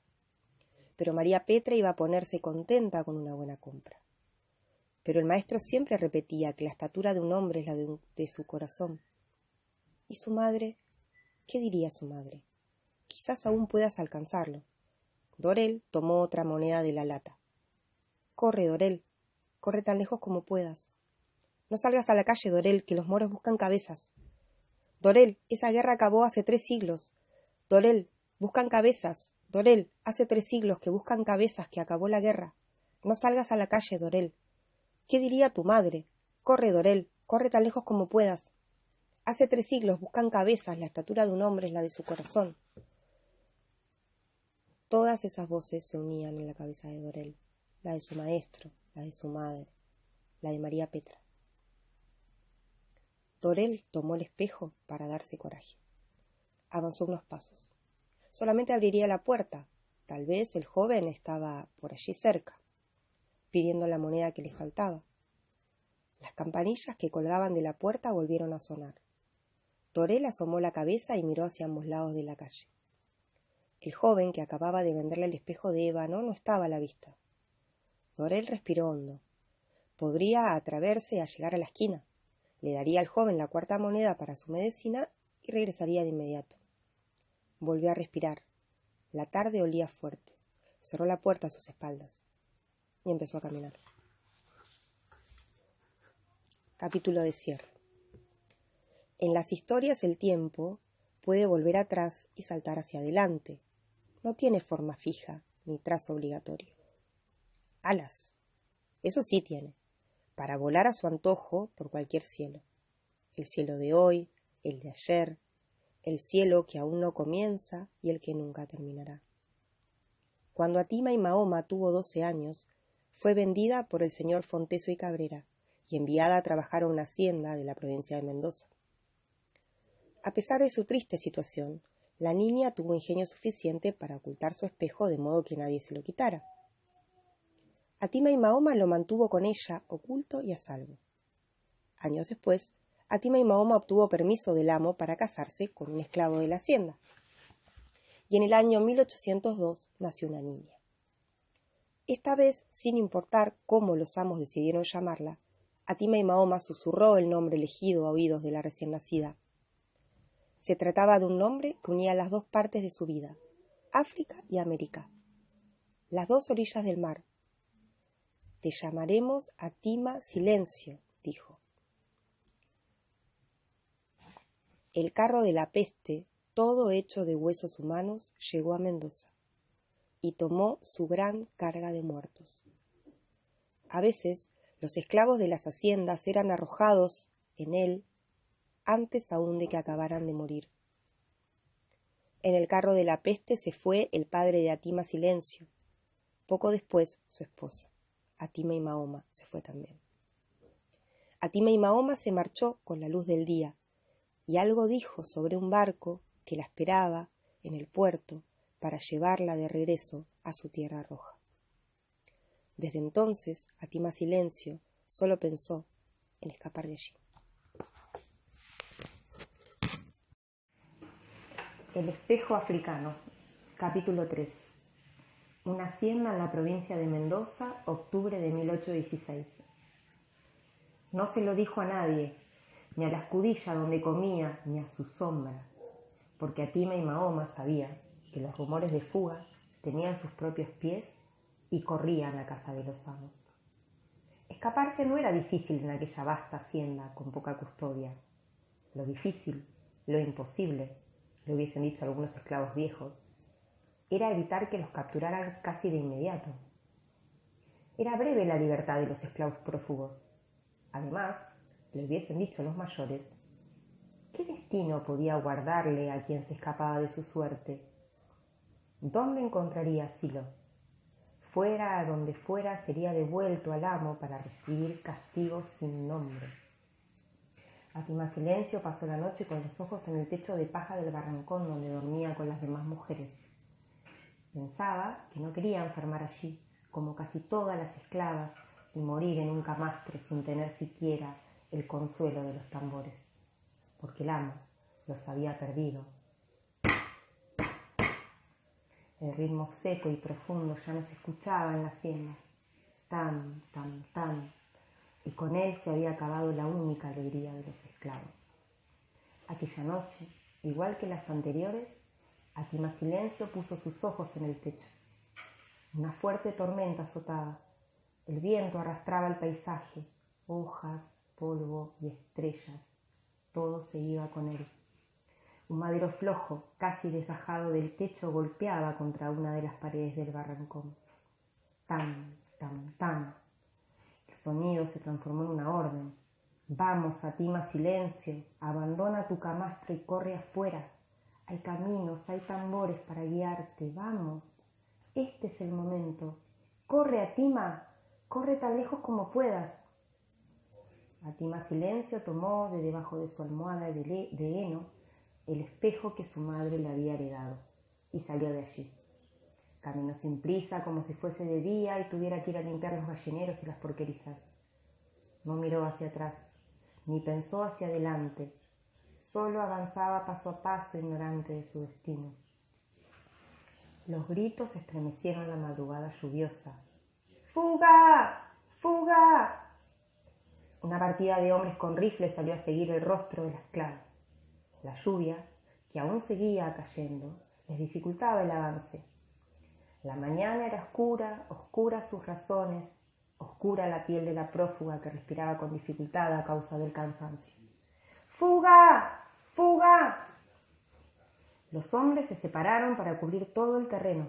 Pero María Petra iba a ponerse contenta con una buena compra. Pero el maestro siempre repetía que la estatura de un hombre es la de su corazón. ¿Y su madre? ¿Qué diría su madre? Quizás aún puedas alcanzarlo. Dorel tomó otra moneda de la lata. «Corre, Dorel, corre tan lejos como puedas. No salgas a la calle, Dorel, que los moros buscan cabezas. Dorel, esa guerra acabó hace 3 siglos. Dorel, buscan cabezas. Dorel, hace 3 siglos que buscan cabezas, que acabó la guerra. No salgas a la calle, Dorel. ¿Qué diría tu madre? Corre, Dorel, corre tan lejos como puedas. Hace 3 siglos buscan cabezas, la estatura de un hombre es la de su corazón». Todas esas voces se unían en la cabeza de Dorel, la de su maestro, la de su madre, la de María Petra. Dorel tomó el espejo para darse coraje. Avanzó unos pasos. Solamente abriría la puerta. Tal vez el joven estaba por allí cerca, pidiendo la moneda que le faltaba. Las campanillas que colgaban de la puerta volvieron a sonar. Dorel asomó la cabeza y miró hacia ambos lados de la calle. El joven que acababa de venderle el espejo de ébano no estaba a la vista. Dorel respiró hondo. Podría atreverse a llegar a la esquina. Le daría al joven la cuarta moneda para su medicina y regresaría de inmediato. Volvió a respirar. La tarde olía fuerte. Cerró la puerta a sus espaldas y empezó a caminar. Capítulo de cierre. En las historias el tiempo puede volver atrás y saltar hacia adelante. No tiene forma fija ni trazo obligatorio. Alas. Eso sí tiene, para volar a su antojo por cualquier cielo. El cielo de hoy, el de ayer, el cielo que aún no comienza y el que nunca terminará. Cuando Atima y Mahoma tuvo 12 años, fue vendida por el señor Fonteso y Cabrera y enviada a trabajar a una hacienda de la provincia de Mendoza. A pesar de su triste situación, la niña tuvo ingenio suficiente para ocultar su espejo de modo que nadie se lo quitara. Atima y Mahoma lo mantuvo con ella oculto y a salvo. Años después, Atima y Mahoma obtuvo permiso del amo para casarse con un esclavo de la hacienda. Y en el año 1802 nació una niña. Esta vez, sin importar cómo los amos decidieron llamarla, Atima y Mahoma susurró el nombre elegido a oídos de la recién nacida. Se trataba de un nombre que unía las dos partes de su vida, África y América, las dos orillas del mar. Te llamaremos Atima Silencio, dijo. El carro de la peste, todo hecho de huesos humanos, llegó a Mendoza y tomó su gran carga de muertos. A veces, los esclavos de las haciendas eran arrojados en él antes aún de que acabaran de morir. En el carro de la peste se fue el padre de Atima Silencio. Poco después, su esposa, Atima y Mahoma, se fue también. Atima y Mahoma se marchó con la luz del día y algo dijo sobre un barco que la esperaba en el puerto para llevarla de regreso a su tierra roja. Desde entonces, Atima Silencio solo pensó en escapar de allí. El espejo africano, capítulo 3. Una hacienda en la provincia de Mendoza, octubre de 1816. No se lo dijo a nadie, ni a la escudilla donde comía, ni a su sombra, porque Atima y Mahoma sabían que los rumores de fuga tenían sus propios pies y corrían a casa de los amos. Escaparse no era difícil en aquella vasta hacienda con poca custodia. Lo difícil, lo imposible, le hubiesen dicho algunos esclavos viejos, era evitar que los capturaran casi de inmediato. Era breve la libertad de los esclavos prófugos. Además, le hubiesen dicho los mayores, ¿qué destino podía guardarle a quien se escapaba de su suerte? ¿Dónde encontraría asilo? Fuera a donde fuera sería devuelto al amo para recibir castigos sin nombre. Atima Silencio pasó la noche con los ojos en el techo de paja del barrancón donde dormía con las demás mujeres. Pensaba que no quería enfermar allí, como casi todas las esclavas, y morir en un camastro sin tener siquiera el consuelo de los tambores, porque el amo los había perdido. El ritmo seco y profundo ya no se escuchaba en la hacienda. Tan, tan, tan, y con él se había acabado la única alegría de los esclavos. Aquella noche, igual que las anteriores, Atima Silencio puso sus ojos en el techo. Una fuerte tormenta azotaba. El viento arrastraba el paisaje, hojas, polvo y estrellas. Todo se iba con él. Un madero flojo, casi desgajado del techo, golpeaba contra una de las paredes del barrancón. Tan, tan, tan. El sonido se transformó en una orden. Vamos, Atima Silencio, abandona tu camastro y corre afuera. Hay caminos, hay tambores para guiarte. Vamos, este es el momento. Corre, Atima, corre tan lejos como puedas. Atima Silencio tomó de debajo de su almohada de heno el espejo que su madre le había heredado y salió de allí. Caminó sin prisa, como si fuese de día y tuviera que ir a limpiar los gallineros y las porquerizas. No miró hacia atrás, ni pensó hacia adelante, solo avanzaba paso a paso, ignorante de su destino. Los gritos estremecieron la madrugada lluviosa. ¡Fuga! ¡Fuga! Una partida de hombres con rifles salió a seguir el rostro de la esclava. La lluvia, que aún seguía cayendo, les dificultaba el avance. La mañana era oscura, oscuras sus razones, oscura la piel de la prófuga que respiraba con dificultad a causa del cansancio. ¡Fuga! ¡Fuga! Los hombres se separaron para cubrir todo el terreno.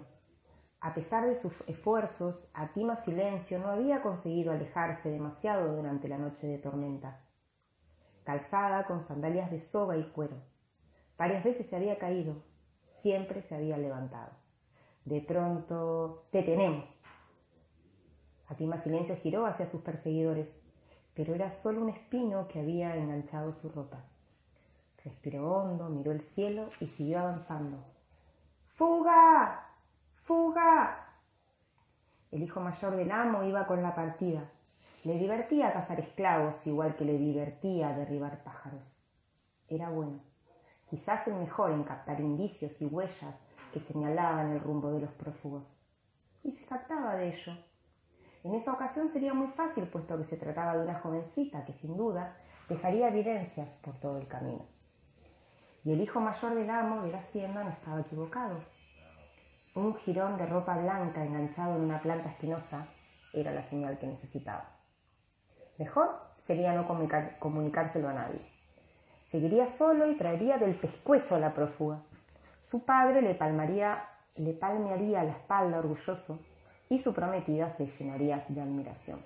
A pesar de sus esfuerzos, Atima Silencio no había conseguido alejarse demasiado durante la noche de tormenta. Calzada con sandalias de soga y cuero. Varias veces se había caído, siempre se había levantado. De pronto, ¡te tenemos! Atima Silencio giró hacia sus perseguidores, pero era solo un espino que había enganchado su ropa. Respiró hondo, miró el cielo y siguió avanzando. ¡Fuga! ¡Fuga! El hijo mayor del amo iba con la partida. Le divertía cazar esclavos, igual que le divertía derribar pájaros. Era bueno, quizás el mejor en captar indicios y huellas que señalaban el rumbo de los prófugos. Y se jactaba de ello. En esa ocasión sería muy fácil, puesto que se trataba de una jovencita que, sin duda, dejaría evidencias por todo el camino. Y el hijo mayor del amo de la hacienda no estaba equivocado. Un jirón de ropa blanca enganchado en una planta espinosa era la señal que necesitaba. Mejor sería no comunicárselo a nadie. Seguiría solo y traería del pescuezo a la prófuga. Su padre le palmearía la espalda orgulloso y su prometida se llenaría de admiración.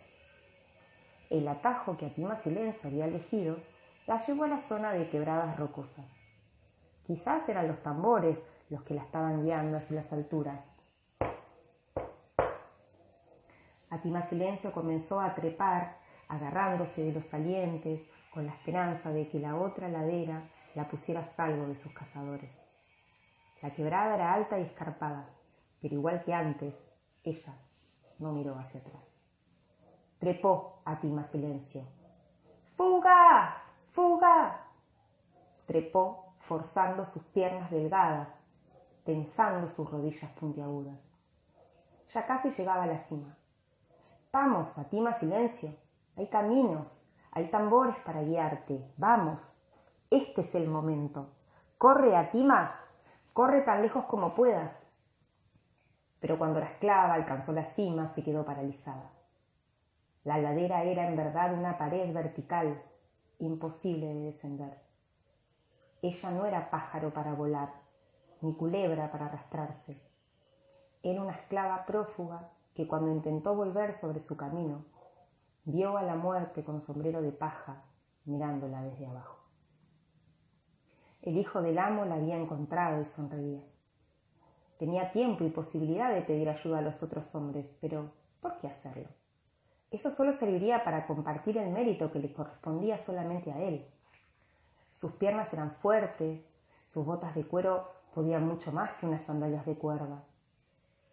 El atajo que Atima Silencio había elegido la llevó a la zona de quebradas rocosas. Quizás eran los tambores los que la estaban guiando hacia las alturas. Atima Silencio comenzó a trepar, agarrándose de los salientes, con la esperanza de que la otra ladera la pusiera a salvo de sus cazadores. La quebrada era alta y escarpada, pero igual que antes, ella no miró hacia atrás. Trepó Atima Silencio. ¡Fuga! ¡Fuga! Trepó forzando sus piernas delgadas, tensando sus rodillas puntiagudas. Ya casi llegaba a la cima. ¡Vamos, Atima Silencio! Hay caminos, hay tambores para guiarte. ¡Vamos! Este es el momento. ¡Corre, Atima! ¡Corre tan lejos como puedas! Pero cuando la esclava alcanzó la cima, se quedó paralizada. La ladera era en verdad una pared vertical, imposible de descender. Ella no era pájaro para volar, ni culebra para arrastrarse. Era una esclava prófuga que, cuando intentó volver sobre su camino, vio a la muerte con sombrero de paja mirándola desde abajo. El hijo del amo la había encontrado y sonreía. Tenía tiempo y posibilidad de pedir ayuda a los otros hombres, pero ¿por qué hacerlo? Eso solo serviría para compartir el mérito que le correspondía solamente a él. Sus piernas eran fuertes, sus botas de cuero podían mucho más que unas sandalias de cuerda.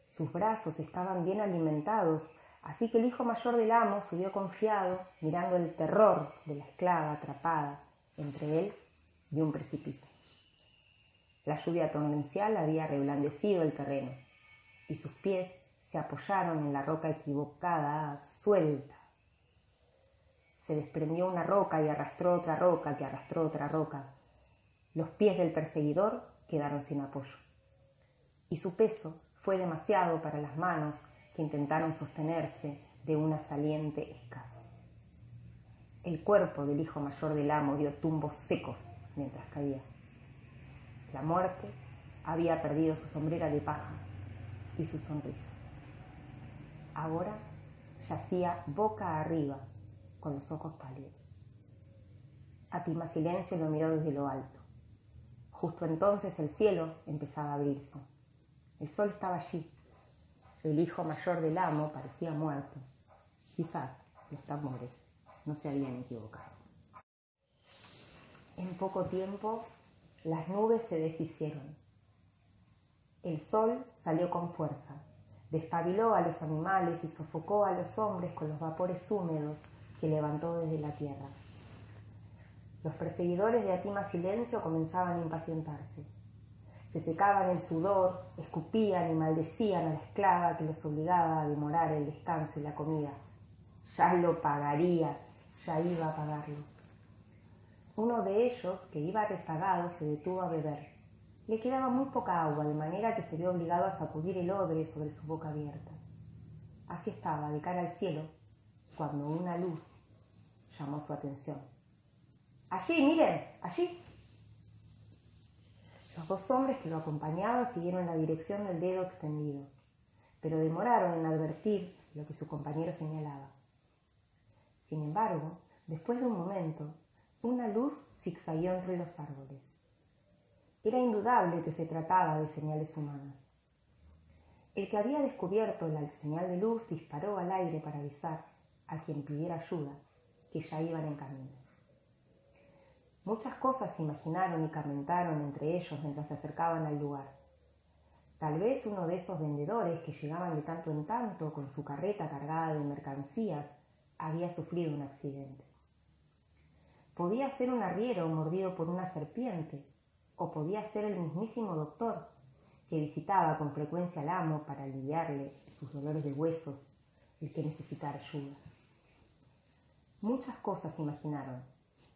Sus brazos estaban bien alimentados, así que el hijo mayor del amo subió confiado, mirando el terror de la esclava atrapada entre él y un precipicio. La lluvia torrencial había reblandecido el terreno, y sus pies se apoyaron en la roca equivocada, suelta. Se desprendió una roca y arrastró otra roca que arrastró otra roca. Los pies del perseguidor quedaron sin apoyo, y su peso fue demasiado para las manos que intentaron sostenerse de una saliente escasa. El cuerpo del hijo mayor del amo dio tumbos secos mientras caía. La muerte había perdido su sombrera de paja y su sonrisa. Ahora yacía boca arriba, con los ojos pálidos. Atima Silencio lo miró desde lo alto. Justo entonces el cielo empezaba a abrirse. El sol estaba allí. El hijo mayor del amo parecía muerto. Quizás los tambores no se habían equivocado. En poco tiempo, las nubes se deshicieron. El sol salió con fuerza, despabiló a los animales y sofocó a los hombres con los vapores húmedos que levantó desde la tierra. Los perseguidores de Atima Silencio comenzaban a impacientarse. Se secaban el sudor, escupían y maldecían a la esclava que los obligaba a demorar el descanso y la comida. Ya lo pagaría, ya iba a pagarlo. Uno de ellos, que iba rezagado, se detuvo a beber. Le quedaba muy poca agua, de manera que se vio obligado a sacudir el odre sobre su boca abierta. Así estaba, de cara al cielo, cuando una luz llamó su atención. ¡Allí, miren! ¡Allí! Los dos hombres que lo acompañaban siguieron la dirección del dedo extendido, pero demoraron en advertir lo que su compañero señalaba. Sin embargo, después de un momento, una luz zigzagueó entre los árboles. Era indudable que se trataba de señales humanas. El que había descubierto la señal de luz disparó al aire para avisar a quien pidiera ayuda que ya iban en camino. Muchas cosas se imaginaron y comentaron entre ellos mientras se acercaban al lugar. Tal vez uno de esos vendedores que llegaban de tanto en tanto con su carreta cargada de mercancías había sufrido un accidente. Podía ser un arriero mordido por una serpiente, o podía ser el mismísimo doctor que visitaba con frecuencia al amo para aliviarle sus dolores de huesos, el que necesitara ayuda. Muchas cosas imaginaron,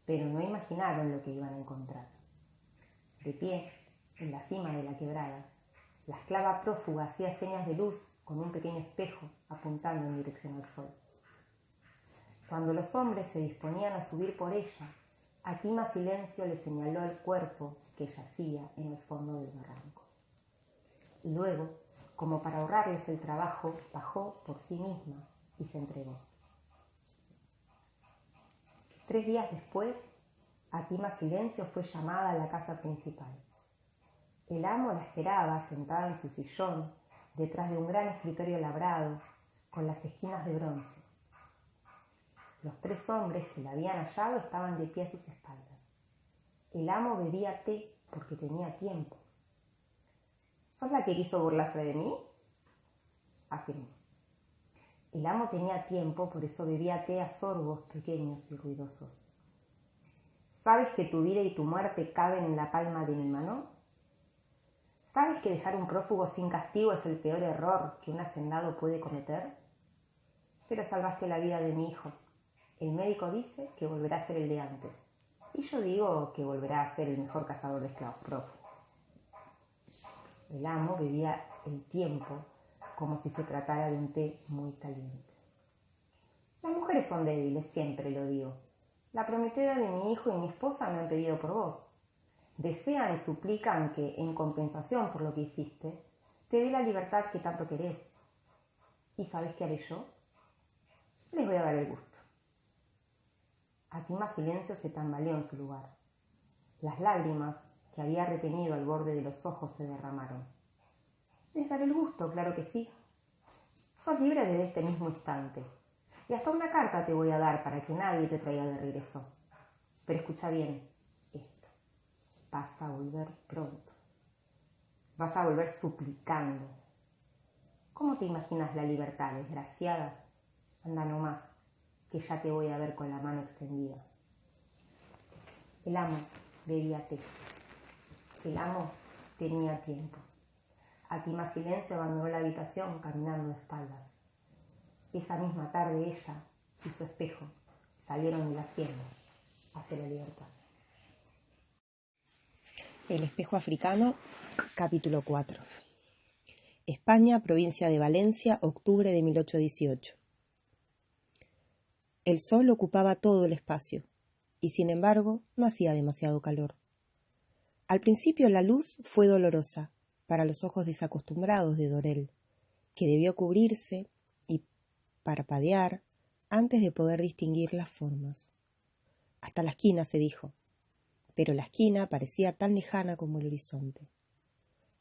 pero no imaginaron lo que iban a encontrar. De pie, en la cima de la quebrada, la esclava prófuga hacía señas de luz con un pequeño espejo apuntando en dirección al sol. Cuando los hombres se disponían a subir por ella, Atima Silencio le señaló el cuerpo que yacía en el fondo del barranco. Y luego, como para ahorrarles el trabajo, bajó por sí misma y se entregó. 3 días después, Atima Silencio fue llamada a la casa principal. El amo la esperaba sentada en su sillón, detrás de un gran escritorio labrado, con las esquinas de bronce. Los 3 hombres que la habían hallado estaban de pie a sus espaldas. El amo bebía té porque tenía tiempo. ¿Sos la que quiso burlarse de mí?, afirmó. El amo tenía tiempo, por eso bebía té a sorbos pequeños y ruidosos. ¿Sabes que tu vida y tu muerte caben en la palma de mi mano? ¿Sabes que dejar un prófugo sin castigo es el peor error que un hacendado puede cometer? Pero salvaste la vida de mi hijo. El médico dice que volverá a ser el de antes, y yo digo que volverá a ser el mejor cazador de esclavos prófugos. El amo bebía el tiempo como si se tratara de un té muy caliente. Las mujeres son débiles, siempre lo digo. La prometida de mi hijo y mi esposa me han pedido por vos. Desean y suplican que, en compensación por lo que hiciste, te dé la libertad que tanto querés. ¿Y sabes qué haré yo? Les voy a dar el gusto. Atima Silencio se tambaleó en su lugar. Las lágrimas que había retenido al borde de los ojos se derramaron. Les daré el gusto, claro que sí. Sos libre desde este mismo instante. Y hasta una carta te voy a dar para que nadie te traiga de regreso. Pero escucha bien esto. Vas a volver pronto. Vas a volver suplicando. ¿Cómo te imaginas la libertad, desgraciada? Anda nomás, que ya te voy a ver con la mano extendida. El amo bebía té. El amo tenía tiempo. Atima Silencio abandonó la habitación caminando de espaldas. Esa misma tarde ella y su espejo salieron de la hacienda hacia la libertad. El espejo africano, capítulo 4. España, provincia de Valencia, octubre de 1818. El sol ocupaba todo el espacio, y sin embargo no hacía demasiado calor. Al principio la luz fue dolorosa para los ojos desacostumbrados de Dorel, que debió cubrirse y parpadear antes de poder distinguir las formas. Hasta la esquina, se dijo, pero la esquina parecía tan lejana como el horizonte.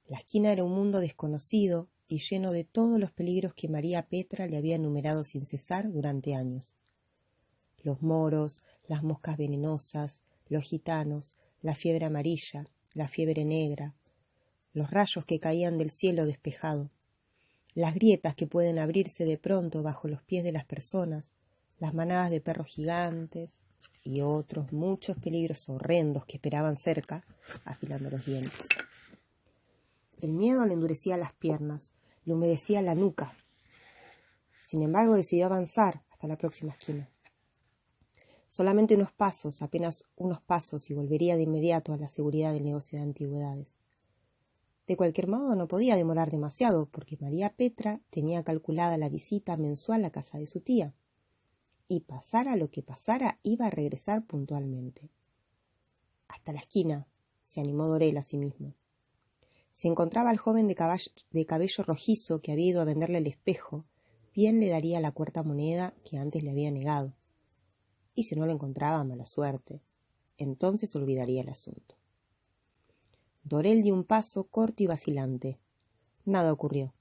La esquina era un mundo desconocido y lleno de todos los peligros que María Petra le había enumerado sin cesar durante años. los moros, las moscas venenosas, los gitanos, la fiebre amarilla, la fiebre negra, los rayos que caían del cielo despejado, las grietas que pueden abrirse de pronto bajo los pies de las personas, las manadas de perros gigantes y otros muchos peligros horrendos que esperaban cerca, afilando los dientes. El miedo le endurecía las piernas, le humedecía la nuca. Sin embargo, decidió avanzar hasta la próxima esquina. Solamente unos pasos, apenas unos pasos, y volvería de inmediato a la seguridad del negocio de antigüedades. De cualquier modo, no podía demorar demasiado, porque María Petra tenía calculada la visita mensual a casa de su tía, y pasara lo que pasara, iba a regresar puntualmente. Hasta la esquina, se animó Dorel a sí mismo. Se encontraba el joven de cabello rojizo que había ido a venderle el espejo, bien le daría la cuarta moneda que antes le había negado. Y si no lo encontraba, mala suerte. Entonces olvidaría el asunto. Dorel dio un paso corto y vacilante. Nada ocurrió.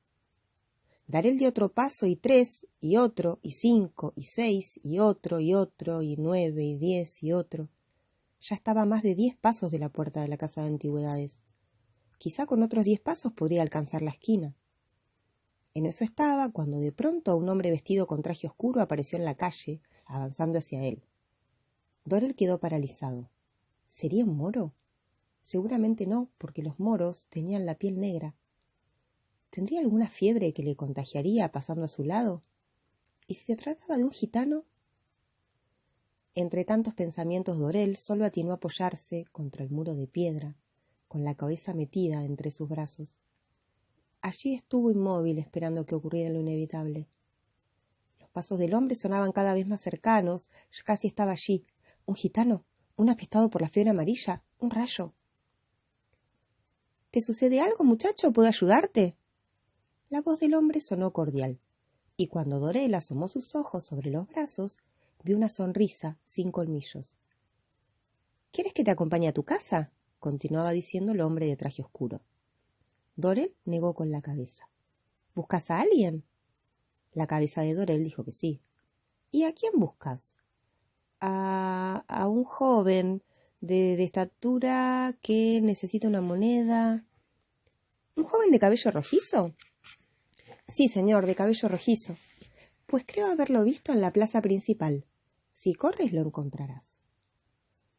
Dorel dio otro paso y 3, y otro, y 5, y 6, y otro, y 9, y 10, y otro. Ya estaba a más de 10 pasos de la puerta de la casa de antigüedades. Quizá con otros 10 pasos podría alcanzar la esquina. En eso estaba cuando de pronto un hombre vestido con traje oscuro apareció en la calle, avanzando hacia él. Dorel quedó paralizado. ¿Sería un moro? Seguramente no, porque los moros tenían la piel negra. ¿Tendría alguna fiebre que le contagiaría pasando a su lado? ¿Y si se trataba de un gitano? Entre tantos pensamientos, Dorel solo atinó a apoyarse contra el muro de piedra, con la cabeza metida entre sus brazos. Allí estuvo inmóvil esperando que ocurriera lo inevitable. Los pasos del hombre sonaban cada vez más cercanos, ya casi estaba allí. ¿Un gitano? ¿Un apestado por la fiebre amarilla? ¿Un rayo? ¿Te sucede algo, muchacho? ¿Puedo ayudarte? La voz del hombre sonó cordial, y cuando Dorel asomó sus ojos sobre los brazos, vio una sonrisa sin colmillos. ¿Quieres que te acompañe a tu casa?, continuaba diciendo el hombre de traje oscuro. Dorel negó con la cabeza. ¿Buscas a alguien? La cabeza de Dorel dijo que sí. ¿Y a quién buscas? A un joven de estatura que necesita una moneda. ¿Un joven de cabello rojizo? Sí, señor, de cabello rojizo. Pues creo haberlo visto en la plaza principal. Si corres lo encontrarás.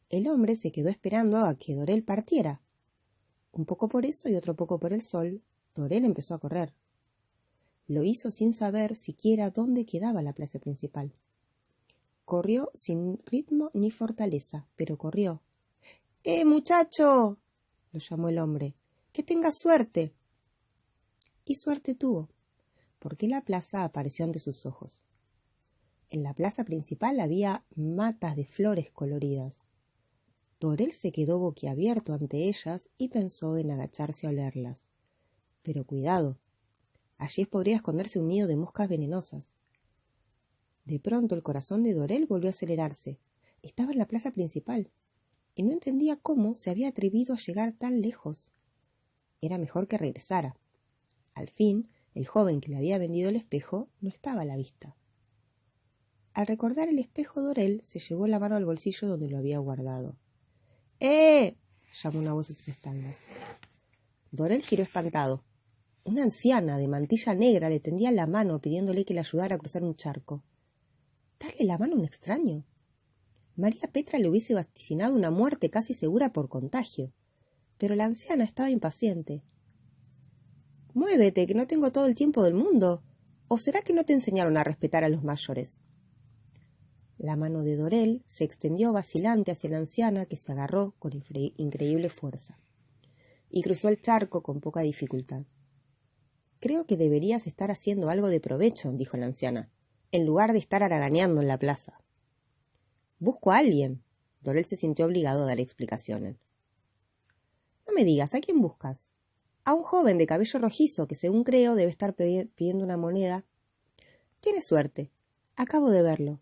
El hombre se quedó esperando a que Dorel partiera. Un poco por eso y otro poco por el sol, Dorel empezó a correr. Lo hizo sin saber siquiera dónde quedaba la plaza principal. Corrió sin ritmo ni fortaleza, pero corrió. Muchacho! Lo llamó el hombre. ¡Que tengas suerte! Y suerte tuvo, porque la plaza apareció ante sus ojos. En la plaza principal había matas de flores coloridas. Dorel se quedó boquiabierto ante ellas y pensó en agacharse a olerlas. Pero cuidado, allí podría esconderse un nido de moscas venenosas. De pronto el corazón de Dorel volvió a acelerarse. Estaba en la plaza principal, y no entendía cómo se había atrevido a llegar tan lejos. Era mejor que regresara. Al fin, el joven que le había vendido el espejo no estaba a la vista. Al recordar el espejo, Dorel se llevó la mano al bolsillo donde lo había guardado. Llamó una voz a sus espaldas. Dorel giró espantado. Una anciana de mantilla negra le tendía la mano pidiéndole que le ayudara a cruzar un charco. ¿Darle la mano a un extraño? María Petra le hubiese vaticinado una muerte casi segura por contagio, pero la anciana estaba impaciente. «Muévete, que no tengo todo el tiempo del mundo. ¿O será que no te enseñaron a respetar a los mayores?» La mano de Dorel se extendió vacilante hacia la anciana, que se agarró con increíble fuerza y cruzó el charco con poca dificultad. «Creo que deberías estar haciendo algo de provecho», dijo la anciana, «en lugar de estar haraganeando en la plaza». «Busco a alguien». Dorel se sintió obligado a dar explicaciones. «No me digas, ¿a quién buscas?» «A un joven de cabello rojizo que, según creo, debe estar pidiendo una moneda». «Tienes suerte. Acabo de verlo.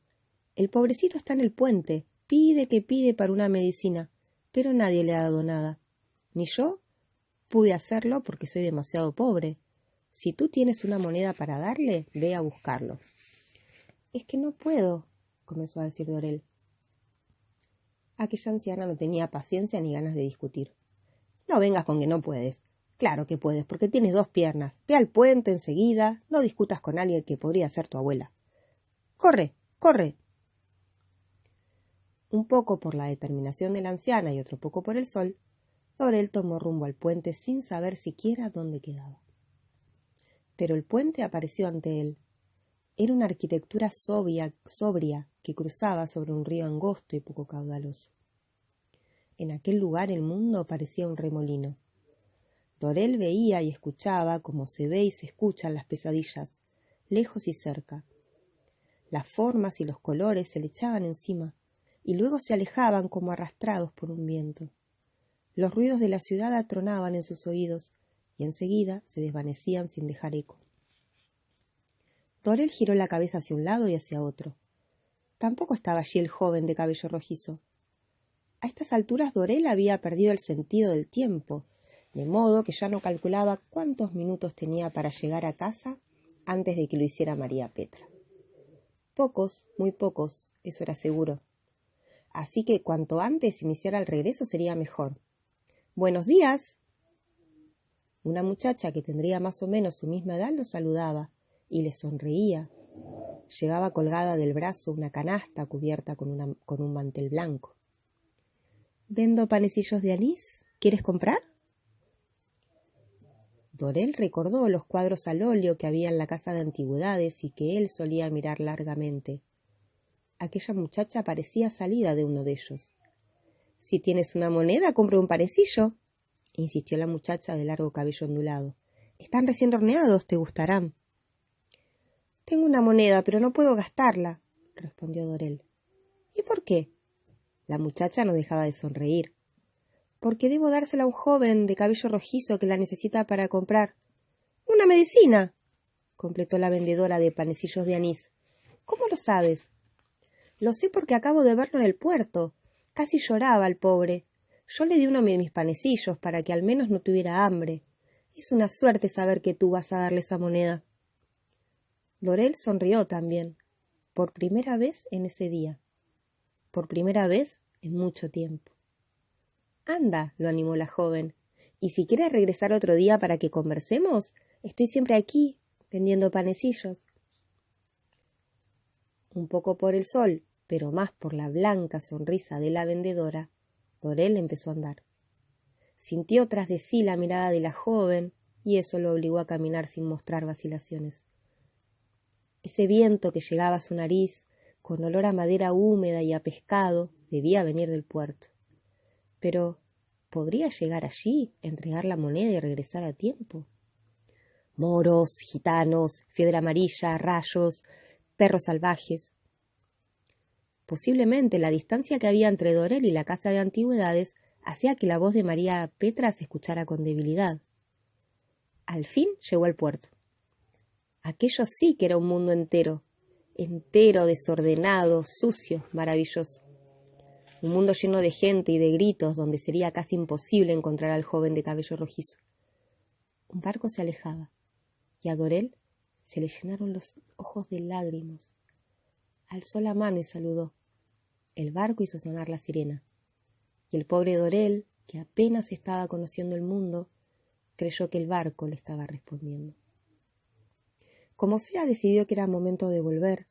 El pobrecito está en el puente. Pide que pide para una medicina, pero nadie le ha dado nada. Ni yo pude hacerlo porque soy demasiado pobre. Si tú tienes una moneda para darle, ve a buscarlo». «Es que no puedo», comenzó a decir Dorel. Aquella anciana no tenía paciencia ni ganas de discutir. No vengas con que no puedes. Claro que puedes, porque tienes 2 piernas. Ve al puente enseguida, no discutas con alguien que podría ser tu abuela. ¡Corre, corre! Un poco por la determinación de la anciana y otro poco por el sol, Dorel tomó rumbo al puente sin saber siquiera dónde quedaba. Pero el puente apareció ante él. Era una arquitectura sobria que cruzaba sobre un río angosto y poco caudaloso. En aquel lugar el mundo parecía un remolino. Dorel veía y escuchaba como se ve y se escuchan las pesadillas, lejos y cerca. Las formas y los colores se le echaban encima y luego se alejaban como arrastrados por un viento. Los ruidos de la ciudad atronaban en sus oídos y enseguida se desvanecían sin dejar eco. Dorel giró la cabeza hacia un lado y hacia otro. Tampoco estaba allí el joven de cabello rojizo. A estas alturas Dorel había perdido el sentido del tiempo, de modo que ya no calculaba cuántos minutos tenía para llegar a casa antes de que lo hiciera María Petra. Pocos, muy pocos, eso era seguro. Así que cuanto antes iniciara el regreso sería mejor. ¡Buenos días! Una muchacha que tendría más o menos su misma edad lo saludaba y le sonreía. Llevaba colgada del brazo una canasta cubierta con un mantel blanco. «Vendo panecillos de anís. ¿Quieres comprar?» Dorel recordó los cuadros al óleo que había en la casa de antigüedades y que él solía mirar largamente. Aquella muchacha parecía salida de uno de ellos. «Si tienes una moneda, compra un panecillo», insistió la muchacha de largo cabello ondulado. «Están recién horneados, te gustarán». «Tengo una moneda, pero no puedo gastarla», respondió Dorel. «¿Y por qué?» La muchacha no dejaba de sonreír. «Porque debo dársela a un joven de cabello rojizo que la necesita para comprar». «¡Una medicina!», completó la vendedora de panecillos de anís. «¿Cómo lo sabes?» «Lo sé porque acabo de verlo en el puerto. Casi lloraba el pobre. Yo le di uno de mis panecillos para que al menos no tuviera hambre. Es una suerte saber que tú vas a darle esa moneda». Dorel sonrió también, por primera vez en ese día, por primera vez en mucho tiempo. «Anda», lo animó la joven, «y si quieres regresar otro día para que conversemos, estoy siempre aquí, vendiendo panecillos». Un poco por el sol, pero más por la blanca sonrisa de la vendedora, Dorel empezó a andar. Sintió tras de sí la mirada de la joven y eso lo obligó a caminar sin mostrar vacilaciones. Ese viento que llegaba a su nariz, con olor a madera húmeda y a pescado, debía venir del puerto. Pero, ¿podría llegar allí, entregar la moneda y regresar a tiempo? Moros, gitanos, fiebre amarilla, rayos, perros salvajes. Posiblemente la distancia que había entre Dorel y la casa de antigüedades hacía que la voz de María Petra se escuchara con debilidad. Al fin llegó al puerto. Aquello sí que era un mundo entero, desordenado, sucio, maravilloso. Un mundo lleno de gente y de gritos donde sería casi imposible encontrar al joven de cabello rojizo. Un barco se alejaba y a Dorel se le llenaron los ojos de lágrimas. Alzó la mano y saludó. El barco hizo sonar la sirena y el pobre Dorel, que apenas estaba conociendo el mundo, creyó que el barco le estaba respondiendo. Como sea, decidió que era momento de volver.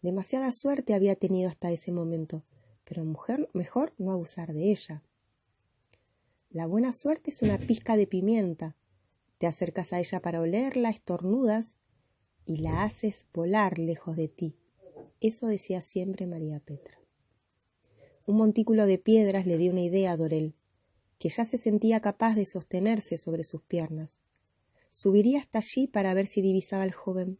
Demasiada suerte había tenido hasta ese momento, pero mejor no abusar de ella. La buena suerte es una pizca de pimienta. Te acercas a ella para olerla, estornudas y la haces volar lejos de ti. Eso decía siempre María Petra. Un montículo de piedras le dio una idea a Dorel, que ya se sentía capaz de sostenerse sobre sus piernas. Subiría hasta allí para ver si divisaba al joven.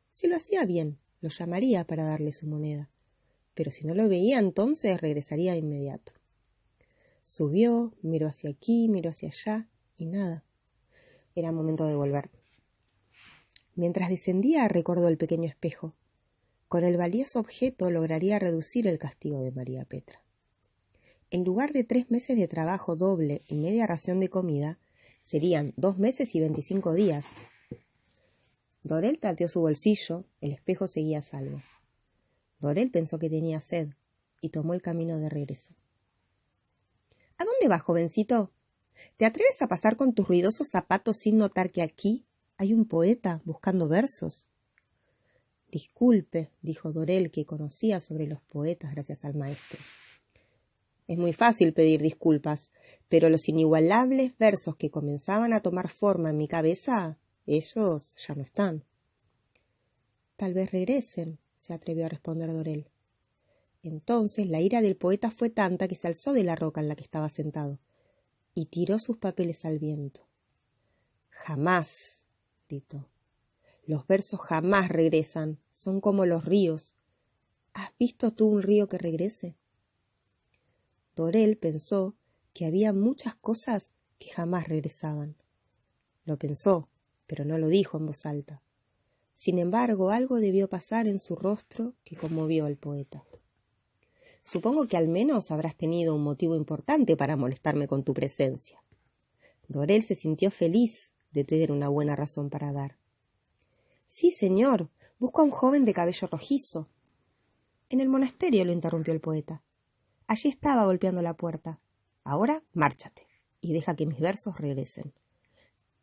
Si lo hacía bien, lo llamaría para darle su moneda, pero si no lo veía, entonces regresaría de inmediato. Subió, miró hacia aquí, miró hacia allá, y nada. Era momento de volver. Mientras descendía, recordó el pequeño espejo. Con el valioso objeto lograría reducir el castigo de María Petra. En lugar de 3 meses de trabajo doble y media ración de comida, serían 2 meses y 25 días. Dorel tanteó su bolsillo, el espejo seguía a salvo. Dorel pensó que tenía sed y tomó el camino de regreso. —¿A dónde vas, jovencito? ¿Te atreves a pasar con tus ruidosos zapatos sin notar que aquí hay un poeta buscando versos? —Disculpe —dijo Dorel, que conocía sobre los poetas gracias al maestro—. Es muy fácil pedir disculpas, pero los inigualables versos que comenzaban a tomar forma en mi cabeza, ellos ya no están. —Tal vez regresen —se atrevió a responder Dorel. Entonces la ira del poeta fue tanta que se alzó de la roca en la que estaba sentado y tiró sus papeles al viento. —Jamás —gritó—. Los versos jamás regresan, son como los ríos. ¿Has visto tú un río que regrese? Dorel pensó que había muchas cosas que jamás regresaban. Lo pensó, pero no lo dijo en voz alta. Sin embargo, algo debió pasar en su rostro que conmovió al poeta. Supongo que al menos habrás tenido un motivo importante para molestarme con tu presencia. Dorel se sintió feliz de tener una buena razón para dar. Sí, señor, busco a un joven de cabello rojizo. En el monasterio, lo interrumpió el poeta. Allí estaba golpeando la puerta. Ahora, márchate y deja que mis versos regresen.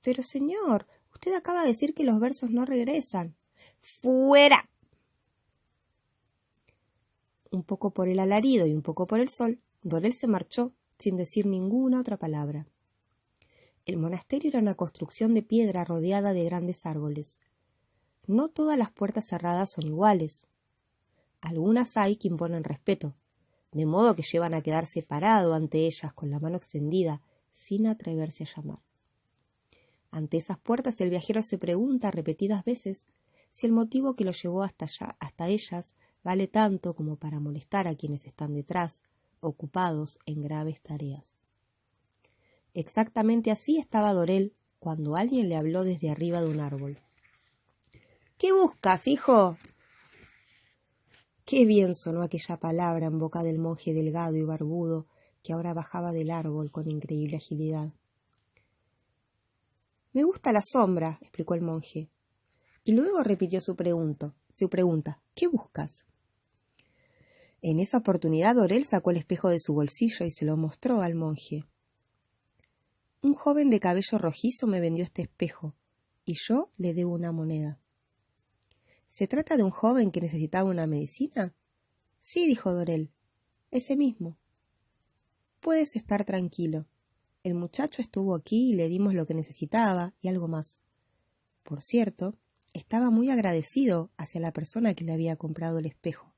Pero, señor, usted acaba de decir que los versos no regresan. ¡Fuera! Un poco por el alarido y un poco por el sol, Dorel se marchó sin decir ninguna otra palabra. El monasterio era una construcción de piedra rodeada de grandes árboles. No todas las puertas cerradas son iguales. Algunas hay que imponen respeto, de modo que llevan a quedarse parado ante ellas con la mano extendida, sin atreverse a llamar. Ante esas puertas el viajero se pregunta repetidas veces si el motivo que lo llevó hasta ellas vale tanto como para molestar a quienes están detrás, ocupados en graves tareas. Exactamente así estaba Dorel cuando alguien le habló desde arriba de un árbol. —¿Qué buscas, hijo? Qué bien sonó aquella palabra en boca del monje delgado y barbudo que ahora bajaba del árbol con increíble agilidad. —Me gusta la sombra —explicó el monje, y luego repitió su pregunta. —¿Qué buscas? En esa oportunidad Dorel sacó el espejo de su bolsillo y se lo mostró al monje. Un joven de cabello rojizo me vendió este espejo, y yo le debo una moneda. ¿Se trata de un joven que necesitaba una medicina? Sí, dijo Dorel, ese mismo. Puedes estar tranquilo. El muchacho estuvo aquí y le dimos lo que necesitaba y algo más. Por cierto, estaba muy agradecido hacia la persona que le había comprado el espejo.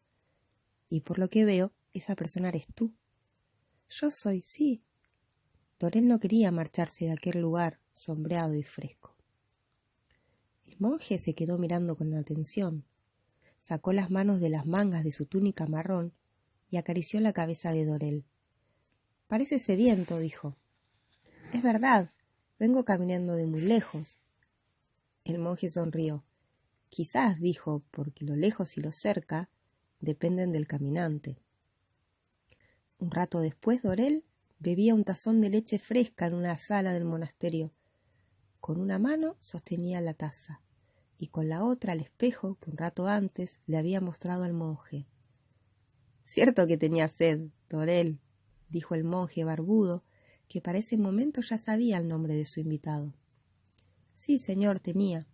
Y por lo que veo, esa persona eres tú. Yo soy, sí. Dorel no quería marcharse de aquel lugar sombreado y fresco. El monje se quedó mirando con atención. Sacó las manos de las mangas de su túnica marrón y acarició la cabeza de Dorel. Parece sediento, dijo. Es verdad, vengo caminando de muy lejos. El monje sonrió. Quizás, dijo, porque lo lejos y lo cerca dependen del caminante. Un rato después, Dorel bebía un tazón de leche fresca en una sala del monasterio. Con una mano sostenía la taza y con la otra el espejo que un rato antes le había mostrado al monje. Cierto que tenía sed, Dorel, dijo el monje barbudo, que para ese momento ya sabía el nombre de su invitado. Sí, señor, tenía.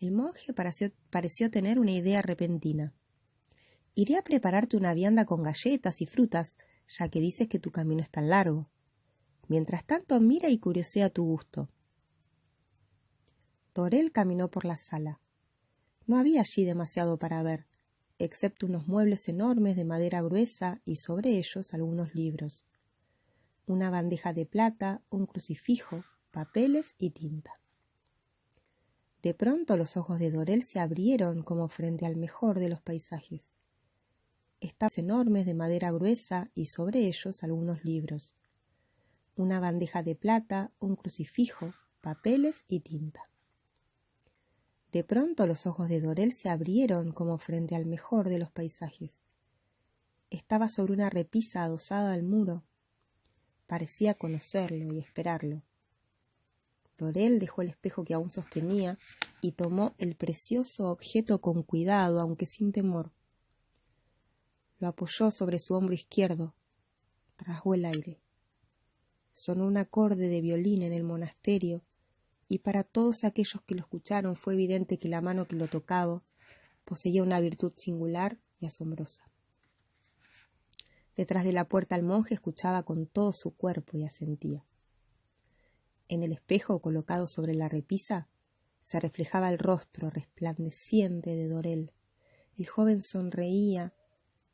El monje pareció tener una idea repentina. Iré a prepararte una vianda con galletas y frutas, ya que dices que tu camino es tan largo. Mientras tanto, mira y curiosea tu gusto. Dorel caminó por la sala. No había allí demasiado para ver, excepto unos muebles enormes de madera gruesa y sobre ellos algunos libros. Una bandeja de plata, un crucifijo, papeles y tinta. De pronto los ojos de Dorel se abrieron como frente al mejor de los paisajes. Estaban enormes de madera gruesa y sobre ellos algunos libros. Una bandeja de plata, un crucifijo, papeles y tinta. De pronto los ojos de Dorel se abrieron como frente al mejor de los paisajes. Estaba sobre una repisa adosada al muro. Parecía conocerlo y esperarlo. Dorel dejó el espejo que aún sostenía y tomó el precioso objeto con cuidado, aunque sin temor. lo apoyó sobre su hombro izquierdo, rasgó el aire. Sonó un acorde de violín en el monasterio, y para todos aquellos que lo escucharon fue evidente que la mano que lo tocaba poseía una virtud singular y asombrosa. Detrás de la puerta el monje escuchaba con todo su cuerpo y asentía. En el espejo colocado sobre la repisa se reflejaba el rostro resplandeciente de Dorel. El joven sonreía,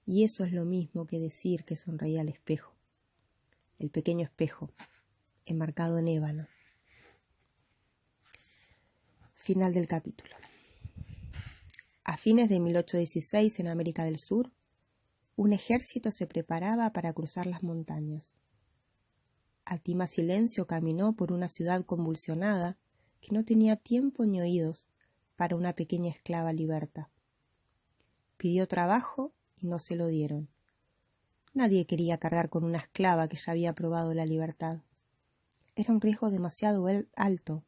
y eso es lo mismo que decir que sonreía al espejo. El pequeño espejo, enmarcado en ébano. Final del capítulo. A fines de 1816, en América del Sur, un ejército se preparaba para cruzar las montañas. Atima Silencio caminó por una ciudad convulsionada que no tenía tiempo ni oídos para una pequeña esclava liberta. Pidió trabajo y no se lo dieron. Nadie quería cargar con una esclava que ya había probado la libertad. Era un riesgo demasiado alto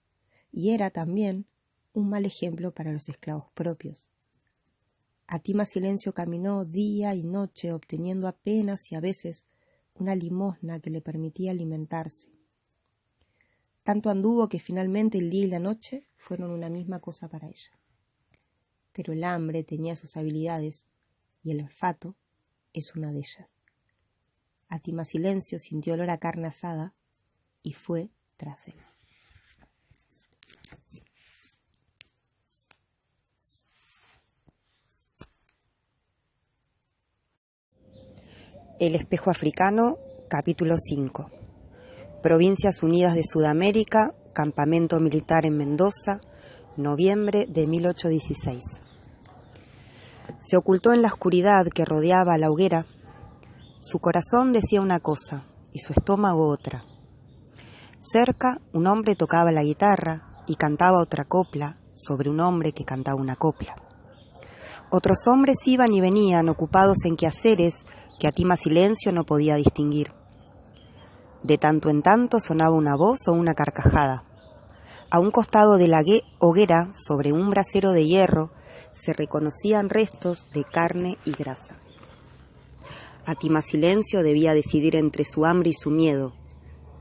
y era también un mal ejemplo para los esclavos propios. Atima Silencio caminó día y noche obteniendo apenas y a veces una limosna que le permitía alimentarse. Tanto anduvo que finalmente el día y la noche fueron una misma cosa para ella. Pero el hambre tenía sus habilidades y el olfato es una de ellas. Atima Silencio sintió olor a carne asada y fue tras él. El espejo africano, capítulo 5. Provincias Unidas de Sudamérica, campamento militar en Mendoza, noviembre de 1816. Se ocultó en la oscuridad que rodeaba la hoguera. Su corazón decía una cosa y su estómago otra. Cerca, un hombre tocaba la guitarra y cantaba otra copla sobre un hombre que cantaba una copla. Otros hombres iban y venían ocupados en quehaceres que Atima Silencio no podía distinguir. De tanto en tanto sonaba una voz o una carcajada. A un costado de la hoguera, sobre un brasero de hierro, se reconocían restos de carne y grasa. Atima Silencio debía decidir entre su hambre y su miedo,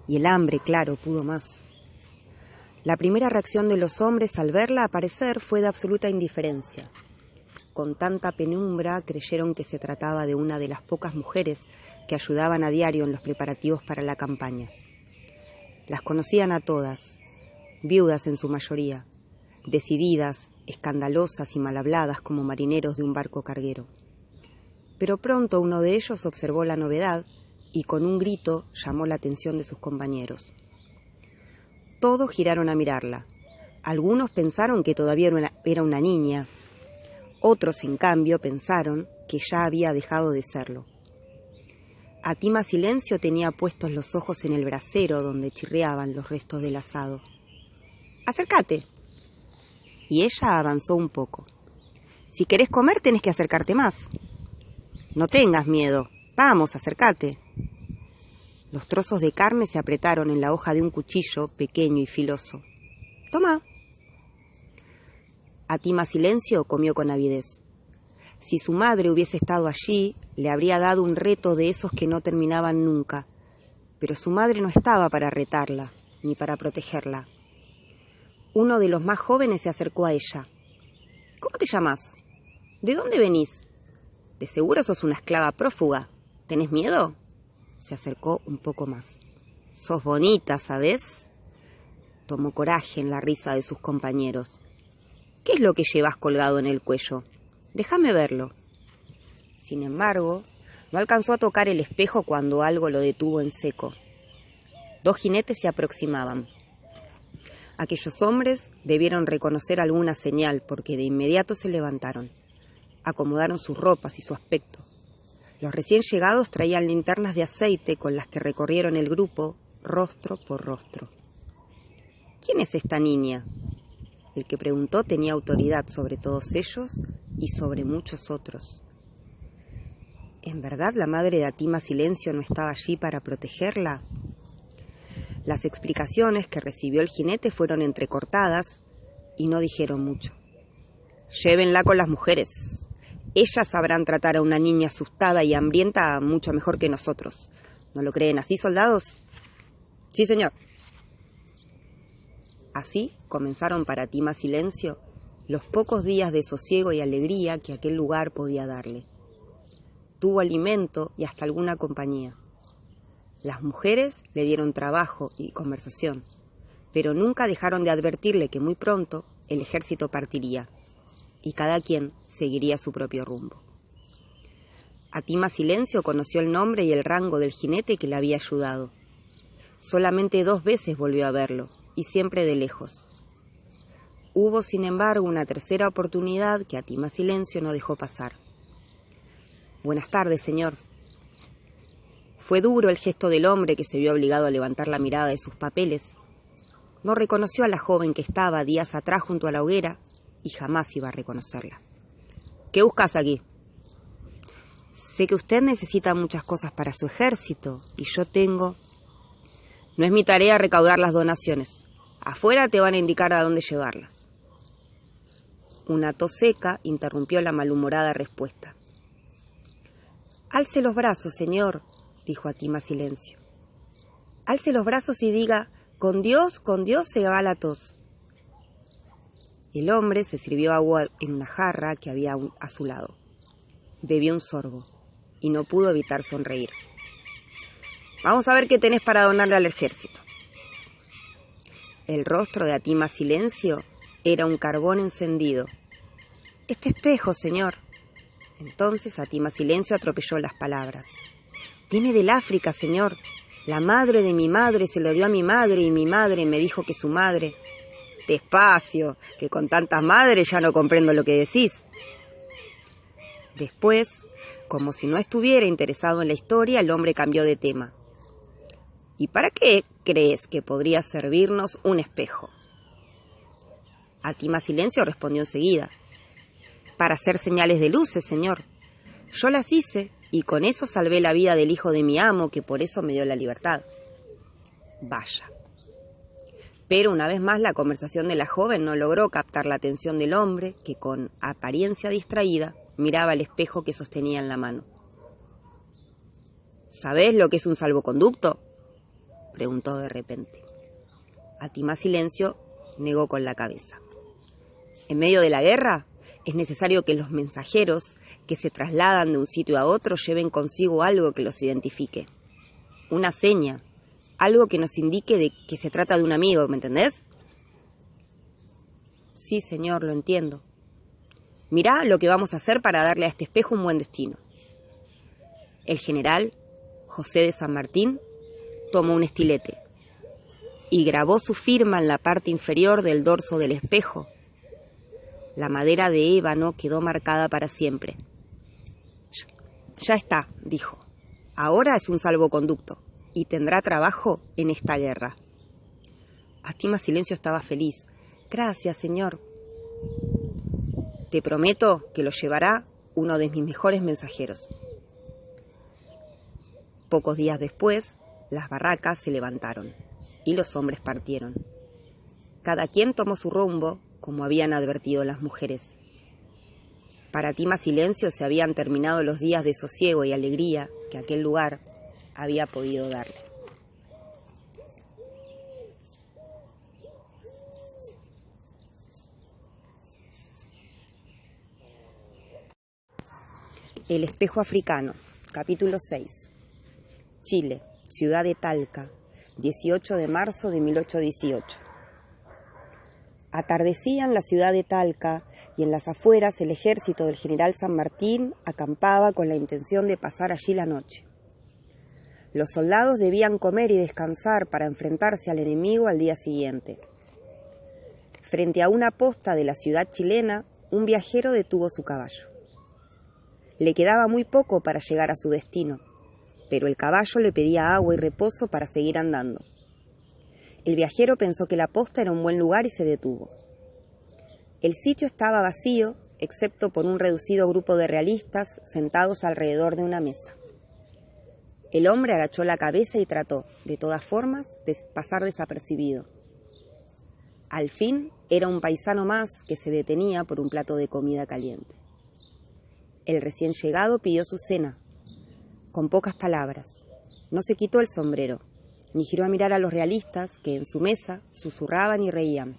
y el hambre, claro, pudo más. La primera reacción de los hombres al verla aparecer fue de absoluta indiferencia. Con tanta penumbra creyeron que se trataba de una de las pocas mujeres que ayudaban a diario en los preparativos para la campaña. Las conocían a todas, viudas en su mayoría, decididas, escandalosas y mal habladas como marineros de un barco carguero. Pero pronto uno de ellos observó la novedad y con un grito llamó la atención de sus compañeros. Todos giraron a mirarla. Algunos pensaron que todavía era una niña. Otros, en cambio, pensaron que ya había dejado de serlo. Atima Silencio tenía puestos los ojos en el brasero donde chirriaban los restos del asado. «¡Acércate!» Y ella avanzó un poco. «Si querés comer tenés que acercarte más. No tengas miedo. Vamos, acércate». Los trozos de carne se apretaron en la hoja de un cuchillo pequeño y filoso. «Toma». Atima Silencio comió con avidez. Si su madre hubiese estado allí, le habría dado un reto de esos que no terminaban nunca, pero su madre no estaba para retarla, ni para protegerla. Uno de los más jóvenes se acercó a ella. «¿Cómo te llamas? ¿De dónde venís? De seguro sos una esclava prófuga. ¿Tenés miedo?» Se acercó un poco más. «Sos bonita, ¿sabés?» Tomó coraje en la risa de sus compañeros. «¿Qué es lo que llevas colgado en el cuello? Déjame verlo». Sin embargo, no alcanzó a tocar el espejo cuando algo lo detuvo en seco. Dos jinetes se aproximaban. Aquellos hombres debieron reconocer alguna señal porque de inmediato se levantaron. Acomodaron sus ropas y su aspecto. Los recién llegados traían linternas de aceite con las que recorrieron el grupo, rostro por rostro. «¿Quién es esta niña?». El que preguntó tenía autoridad sobre todos ellos y sobre muchos otros. ¿En verdad la madre de Atima Silencio no estaba allí para protegerla? Las explicaciones que recibió el jinete fueron entrecortadas y no dijeron mucho. «Llévenla con las mujeres. Ellas sabrán tratar a una niña asustada y hambrienta mucho mejor que nosotros. ¿No lo creen así, soldados? Sí, señor. Así comenzaron para Tima Silencio los pocos días de sosiego y alegría que aquel lugar podía darle. Tuvo alimento y hasta alguna compañía. Las mujeres le dieron trabajo y conversación, pero nunca dejaron de advertirle que muy pronto el ejército partiría y cada quien seguiría su propio rumbo. Tima Silencio conoció el nombre y el rango del jinete que le había ayudado. Solamente 2 veces volvió a verlo, y siempre de lejos. Hubo, sin embargo, una tercera oportunidad que Tima Silencio no dejó pasar. Buenas tardes, señor. Fue duro el gesto del hombre que se vio obligado a levantar la mirada de sus papeles. No reconoció a la joven que estaba días atrás junto a la hoguera y jamás iba a reconocerla. ¿Qué buscas aquí? Sé que usted necesita muchas cosas para su ejército y yo tengo... No es mi tarea recaudar las donaciones. Afuera te van a indicar a dónde llevarlas. Una tos seca interrumpió la malhumorada respuesta. Alce los brazos, señor, dijo Tima Silencio. Alce los brazos y diga, con Dios se va la tos. El hombre se sirvió agua en una jarra que había a su lado. Bebió un sorbo y no pudo evitar sonreír. Vamos a ver qué tenés para donarle al ejército. El rostro de Tima Silencio era un carbón encendido. Este espejo, señor. Entonces Tima Silencio atropelló las palabras. Viene del África, señor. La madre de mi madre se lo dio a mi madre y mi madre me dijo que su madre... Despacio, que con tantas madres ya no comprendo lo que decís. Después, como si no estuviera interesado en la historia, el hombre cambió de tema. ¿Y para qué crees que podría servirnos un espejo? Tima Silencio respondió enseguida. Para hacer señales de luces, señor. Yo las hice y con eso salvé la vida del hijo de mi amo, que por eso me dio la libertad. Vaya. Pero una vez más la conversación de la joven no logró captar la atención del hombre, que con apariencia distraída miraba el espejo que sostenía en la mano. ¿Sabés lo que es un salvoconducto?, preguntó de repente. Tima Silencio negó con la cabeza. En medio de la guerra es necesario que los mensajeros que se trasladan de un sitio a otro lleven consigo algo que los identifique. Una seña, algo que nos indique de que se trata de un amigo, ¿me entendés? Sí, señor, lo entiendo. Mirá lo que vamos a hacer para darle a este espejo un buen destino. El general José de San Martín tomó un estilete y grabó su firma en la parte inferior del dorso del espejo. La madera de ébano quedó marcada para siempre. Ya está, dijo. Ahora es un salvoconducto y tendrá trabajo en esta guerra. Tima Silencio estaba feliz. Gracias, señor. Te prometo que lo llevará uno de mis mejores mensajeros. Pocos días después, las barracas se levantaron y los hombres partieron. Cada quien tomó su rumbo, como habían advertido las mujeres. Para Tima Silencio se habían terminado los días de sosiego y alegría que aquel lugar había podido darle. El espejo africano, capítulo 6. Chile, ciudad de Talca, 18 de marzo de 1818. Atardecía en la ciudad de Talca y en las afueras el ejército del general San Martín acampaba con la intención de pasar allí la noche. Los soldados debían comer y descansar para enfrentarse al enemigo al día siguiente. Frente a una posta de la ciudad chilena, un viajero detuvo su caballo. Le quedaba muy poco para llegar a su destino, pero el caballo le pedía agua y reposo para seguir andando. El viajero pensó que la posta era un buen lugar y se detuvo. El sitio estaba vacío, excepto por un reducido grupo de realistas sentados alrededor de una mesa. El hombre agachó la cabeza y trató, de todas formas, de pasar desapercibido. Al fin, era un paisano más que se detenía por un plato de comida caliente. El recién llegado pidió su cena, con pocas palabras. No se quitó el sombrero, ni giró a mirar a los realistas que en su mesa susurraban y reían.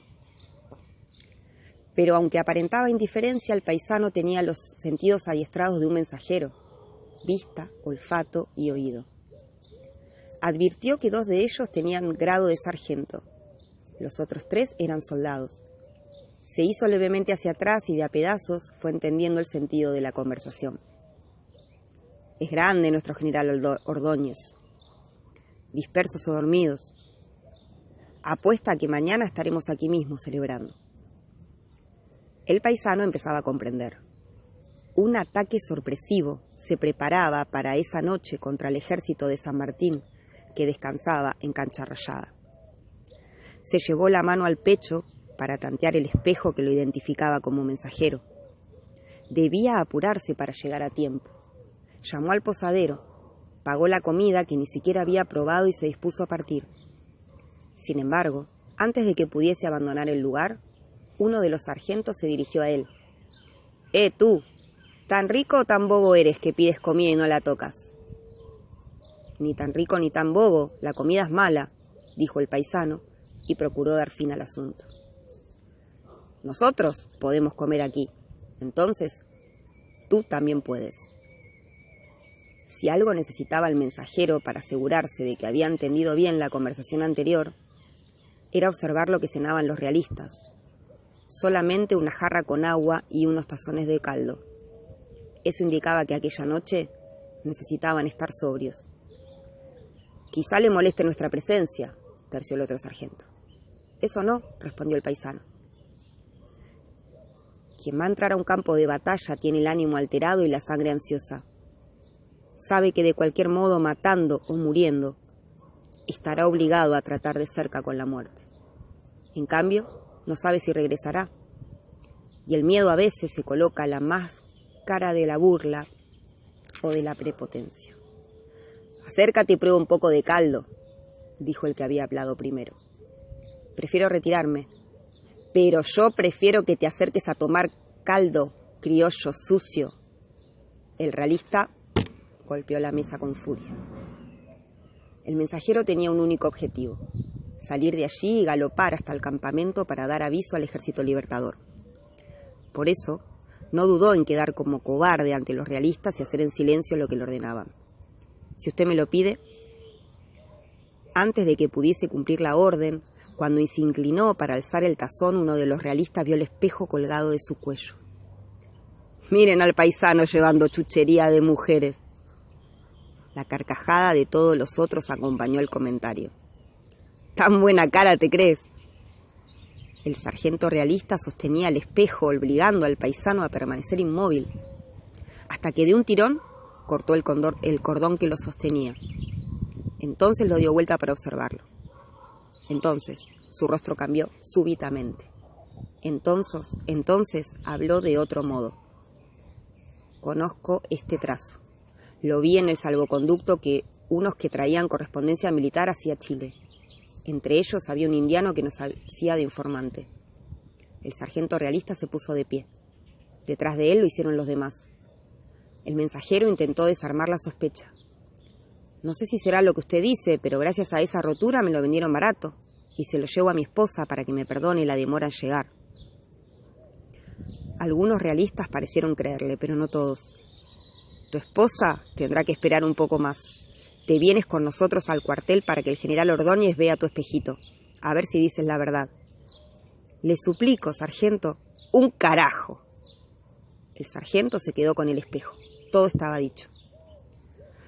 Pero aunque aparentaba indiferencia, el paisano tenía los sentidos adiestrados de un mensajero: vista, olfato y oído. Advirtió que 2 de ellos tenían grado de sargento. Los otros 3 eran soldados. Se hizo levemente hacia atrás y de a pedazos fue entendiendo el sentido de la conversación. Es grande nuestro general Ordóñez. Dispersos o dormidos. Apuesta a que mañana estaremos aquí mismo celebrando. El paisano empezaba a comprender. Un ataque sorpresivo se preparaba para esa noche contra el ejército de San Martín, que descansaba en Cancha Rayada. Se llevó la mano al pecho para tantear el espejo que lo identificaba como mensajero. Debía apurarse para llegar a tiempo. Llamó al posadero, pagó la comida que ni siquiera había probado y se dispuso a partir. Sin embargo, antes de que pudiese abandonar el lugar, uno de los sargentos se dirigió a él. Tú, ¿tan rico o tan bobo eres que pides comida y no la tocas? Ni tan rico ni tan bobo, la comida es mala, dijo el paisano, y procuró dar fin al asunto. Nosotros podemos comer aquí, entonces tú también puedes. Si algo necesitaba el mensajero para asegurarse de que había entendido bien la conversación anterior, era observar lo que cenaban los realistas. Solamente una jarra con agua y unos tazones de caldo. Eso indicaba que aquella noche necesitaban estar sobrios. Quizá le moleste nuestra presencia, terció el otro sargento. Eso no, respondió el paisano. Quien va a entrar a un campo de batalla tiene el ánimo alterado y la sangre ansiosa. Sabe que de cualquier modo, matando o muriendo, estará obligado a tratar de cerca con la muerte. En cambio, no sabe si regresará. Y el miedo a veces se coloca a la máscara de la burla o de la prepotencia. Acércate y prueba un poco de caldo, dijo el que había hablado primero. Prefiero retirarme. Pero yo prefiero que te acerques a tomar caldo, criollo sucio. El realista golpeó la mesa con furia. El mensajero tenía un único objetivo: salir de allí y galopar hasta el campamento para dar aviso al ejército libertador. Por eso, no dudó en quedar como cobarde ante los realistas y hacer en silencio lo que le ordenaban. Si usted me lo pide. Antes de que pudiese cumplir la orden, cuando se inclinó para alzar el tazón, uno de los realistas vio el espejo colgado de su cuello. Miren al paisano llevando chuchería de mujeres. La carcajada de todos los otros acompañó el comentario. ¿Tan buena cara te crees? El sargento realista sostenía el espejo, obligando al paisano a permanecer inmóvil, hasta que de un tirón cortó el cordón que lo sostenía. Entonces lo dio vuelta para observarlo. Entonces su rostro cambió súbitamente. Entonces habló de otro modo. Conozco este trazo. Lo vi en el salvoconducto que unos que traían correspondencia militar hacia Chile. Entre ellos había un indiano que nos hacía de informante. El sargento realista se puso de pie. Detrás de él lo hicieron los demás. El mensajero intentó desarmar la sospecha. No sé si será lo que usted dice, pero gracias a esa rotura me lo vendieron barato y se lo llevo a mi esposa para que me perdone la demora en llegar. Algunos realistas parecieron creerle, pero no todos. Tu esposa tendrá que esperar un poco más. Te vienes con nosotros al cuartel para que el general Ordóñez vea tu espejito, a ver si dices la verdad. Le suplico, sargento. ¡Un carajo! El sargento se quedó con el espejo. Todo estaba dicho.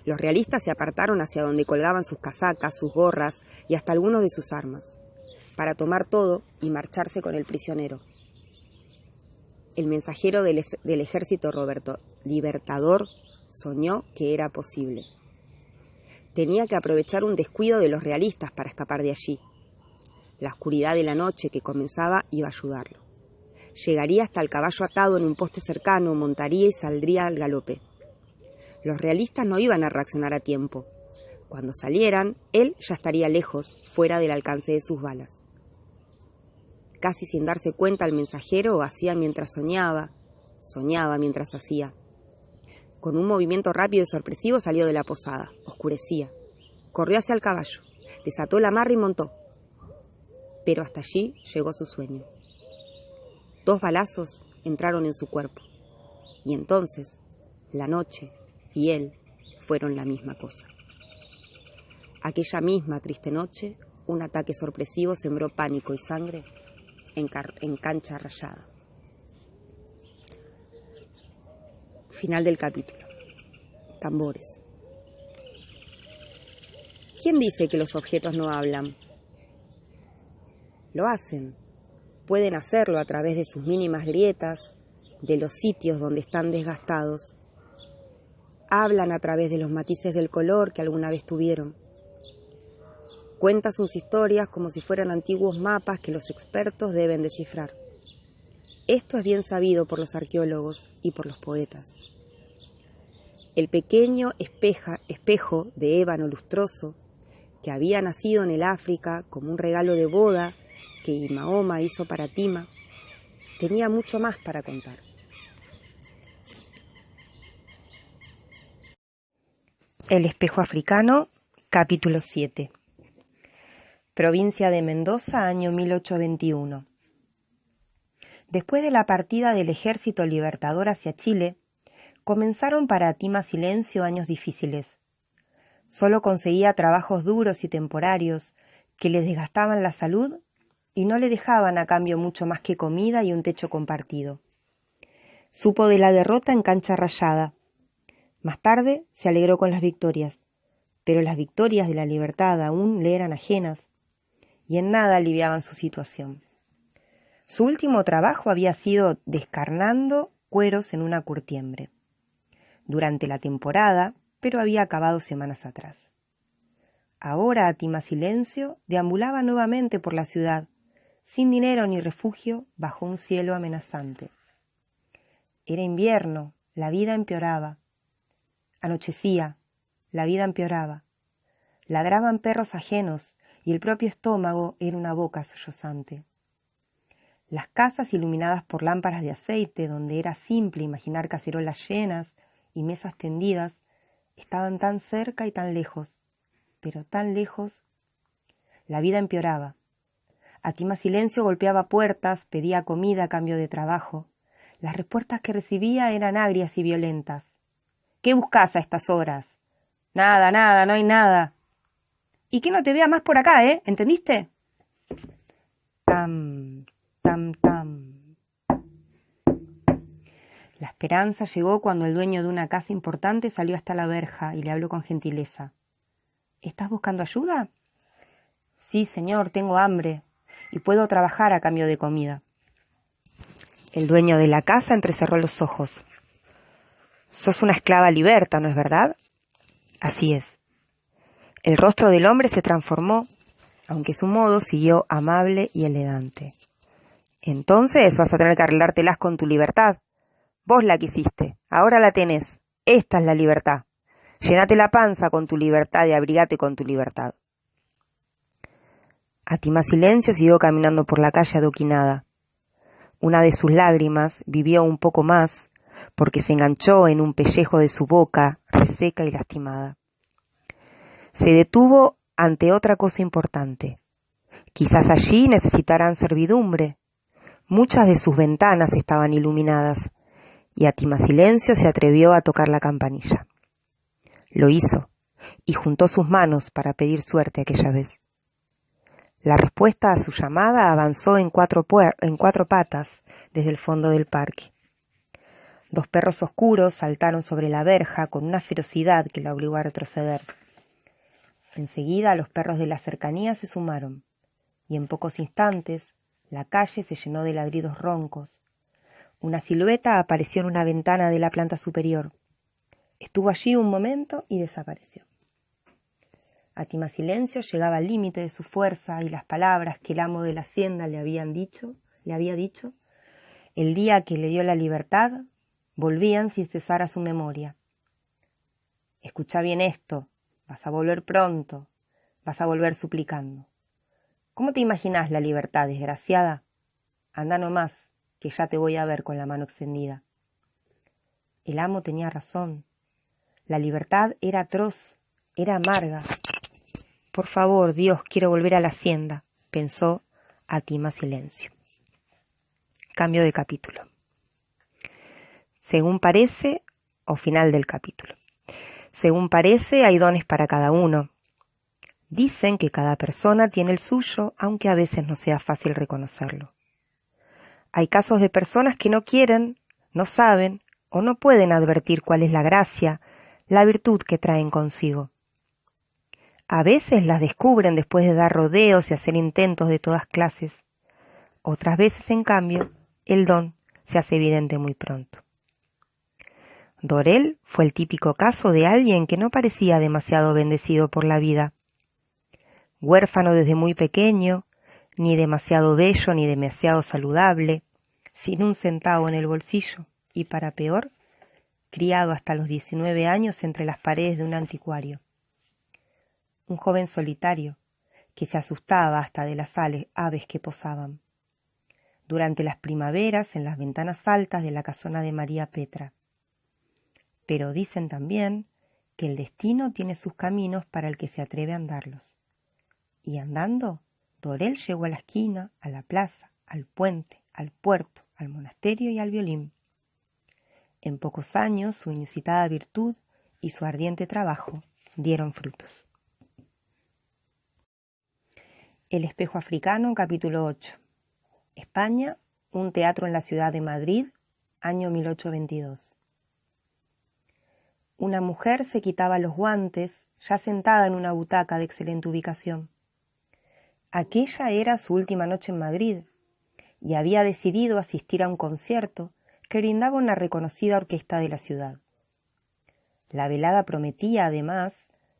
Los realistas se apartaron hacia donde colgaban sus casacas, sus gorras y hasta algunos de sus armas, para tomar todo y marcharse con el prisionero. El mensajero del ejército libertador soñó que era posible. Tenía que aprovechar un descuido de los realistas para escapar de allí. La oscuridad de la noche que comenzaba iba a ayudarlo. Llegaría hasta el caballo atado en un poste cercano, montaría y saldría al galope. Los realistas no iban a reaccionar a tiempo. Cuando salieran, él ya estaría lejos, fuera del alcance de sus balas. Casi sin darse cuenta, el mensajero hacía mientras soñaba mientras hacía. Con un movimiento rápido y sorpresivo salió de la posada. Oscurecía. Corrió hacia el caballo. Desató la amarra y montó. Pero hasta allí llegó su sueño. 2 balazos entraron en su cuerpo. Y entonces, la noche y él fueron la misma cosa. Aquella misma triste noche, un ataque sorpresivo sembró pánico y sangre en Cancha Rayada. Final del capítulo. Tambores. ¿Quién dice que los objetos no hablan? Lo hacen. Pueden hacerlo a través de sus mínimas grietas, de los sitios donde están desgastados. Hablan a través de los matices del color que alguna vez tuvieron. Cuentan sus historias como si fueran antiguos mapas que los expertos deben descifrar. Esto es bien sabido por los arqueólogos y por los poetas. El pequeño espejo de ébano lustroso, que había nacido en el África como un regalo de boda que Mahoma hizo para Tima, tenía mucho más para contar. El espejo africano, capítulo 7. Provincia de Mendoza, año 1821. Después de la partida del Ejército Libertador hacia Chile, comenzaron para Tima Silencio años difíciles. Solo conseguía trabajos duros y temporarios que le desgastaban la salud y no le dejaban a cambio mucho más que comida y un techo compartido. Supo de la derrota en Cancha Rayada. Más tarde se alegró con las victorias, pero las victorias de la libertad aún le eran ajenas y en nada aliviaban su situación. Su último trabajo había sido descarnando cueros en una curtiembre, durante la temporada, pero había acabado semanas atrás. Ahora Tima Silencio deambulaba nuevamente por la ciudad, sin dinero ni refugio, bajo un cielo amenazante. Era invierno, la vida empeoraba. Anochecía, la vida empeoraba. Ladraban perros ajenos y el propio estómago era una boca sollozante. Las casas iluminadas por lámparas de aceite, donde era simple imaginar cacerolas llenas y mesas tendidas, estaban tan cerca y tan lejos, pero tan lejos. La vida empeoraba. A Tima Silencio golpeaba puertas, pedía comida a cambio de trabajo. Las respuestas que recibía eran agrias y violentas. ¿Qué buscas a estas horas? Nada, nada, no hay nada. Y que no te vea más por acá, ¿entendiste? Tam, tam, tam. La esperanza llegó cuando el dueño de una casa importante salió hasta la verja y le habló con gentileza. ¿Estás buscando ayuda? Sí, señor, tengo hambre y puedo trabajar a cambio de comida. El dueño de la casa entrecerró los ojos. Sos una esclava liberta, ¿no es verdad? Así es. El rostro del hombre se transformó, aunque su modo siguió amable y elegante. Entonces vas a tener que arreglártelas con tu libertad. Vos la quisiste, ahora la tenés. Esta es la libertad. Llénate la panza con tu libertad y abrigate con tu libertad. A Tima Silencio siguió caminando por la calle adoquinada. Una de sus lágrimas vivió un poco más porque se enganchó en un pellejo de su boca reseca y lastimada. Se detuvo ante otra cosa importante. Quizás allí necesitaran servidumbre. Muchas de sus ventanas estaban iluminadas y a Tima Silencio se atrevió a tocar la campanilla. Lo hizo y juntó sus manos para pedir suerte aquella vez. La respuesta a su llamada avanzó en cuatro patas desde el fondo del parque. 2 perros oscuros saltaron sobre la verja con una ferocidad que la obligó a retroceder. Enseguida los perros de la cercanía se sumaron, y en pocos instantes la calle se llenó de ladridos roncos. Una silueta apareció en una ventana de la planta superior. Estuvo allí un momento y desapareció. A Tima Silencio llegaba al límite de su fuerza y las palabras que el amo de la hacienda le había dicho, el día que le dio la libertad, volvían sin cesar a su memoria. Escucha bien esto, vas a volver pronto, vas a volver suplicando. ¿Cómo te imaginás la libertad, desgraciada? Anda nomás, que ya te voy a ver con la mano extendida. El amo tenía razón. La libertad era atroz, era amarga. Por favor, Dios, quiero volver a la hacienda, pensó Atima Silencio. Cambio de capítulo. Según parece, o final del capítulo. Según parece, hay dones para cada uno. Dicen que cada persona tiene el suyo, aunque a veces no sea fácil reconocerlo. Hay casos de personas que no quieren, no saben o no pueden advertir cuál es la gracia, la virtud que traen consigo. A veces las descubren después de dar rodeos y hacer intentos de todas clases. Otras veces, en cambio, el don se hace evidente muy pronto. Dorel fue el típico caso de alguien que no parecía demasiado bendecido por la vida. Huérfano desde muy pequeño, ni demasiado bello ni demasiado saludable, sin un centavo en el bolsillo y, para peor, criado hasta los 19 años entre las paredes de un anticuario. Un joven solitario que se asustaba hasta de las aves que posaban. Durante las primaveras en las ventanas altas de la casona de María Petra. Pero dicen también que el destino tiene sus caminos para el que se atreve a andarlos. Y andando, Dorel llegó a la esquina, a la plaza, al puente, al puerto, al monasterio y al violín. En pocos años su inusitada virtud y su ardiente trabajo dieron frutos. El espejo africano, capítulo 8. España, un teatro en la ciudad de Madrid, año 1822. Una mujer se quitaba los guantes, ya sentada en una butaca de excelente ubicación. Aquella era su última noche en Madrid, y había decidido asistir a un concierto que brindaba una reconocida orquesta de la ciudad. La velada prometía, además,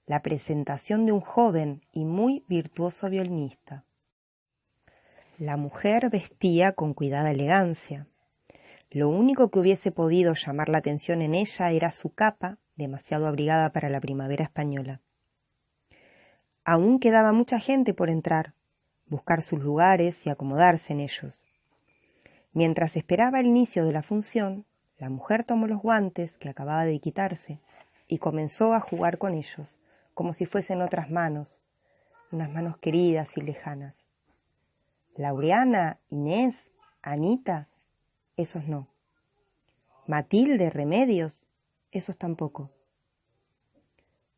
la presentación de un joven y muy virtuoso violinista. La mujer vestía con cuidada elegancia. Lo único que hubiese podido llamar la atención en ella era su capa, demasiado abrigada para la primavera española. Aún quedaba mucha gente por entrar, buscar sus lugares y acomodarse en ellos. Mientras esperaba el inicio de la función, la mujer tomó los guantes que acababa de quitarse y comenzó a jugar con ellos, como si fuesen otras manos, unas manos queridas y lejanas. Laureana, Inés, Anita, esos no. Matilde, Remedios, esos tampoco.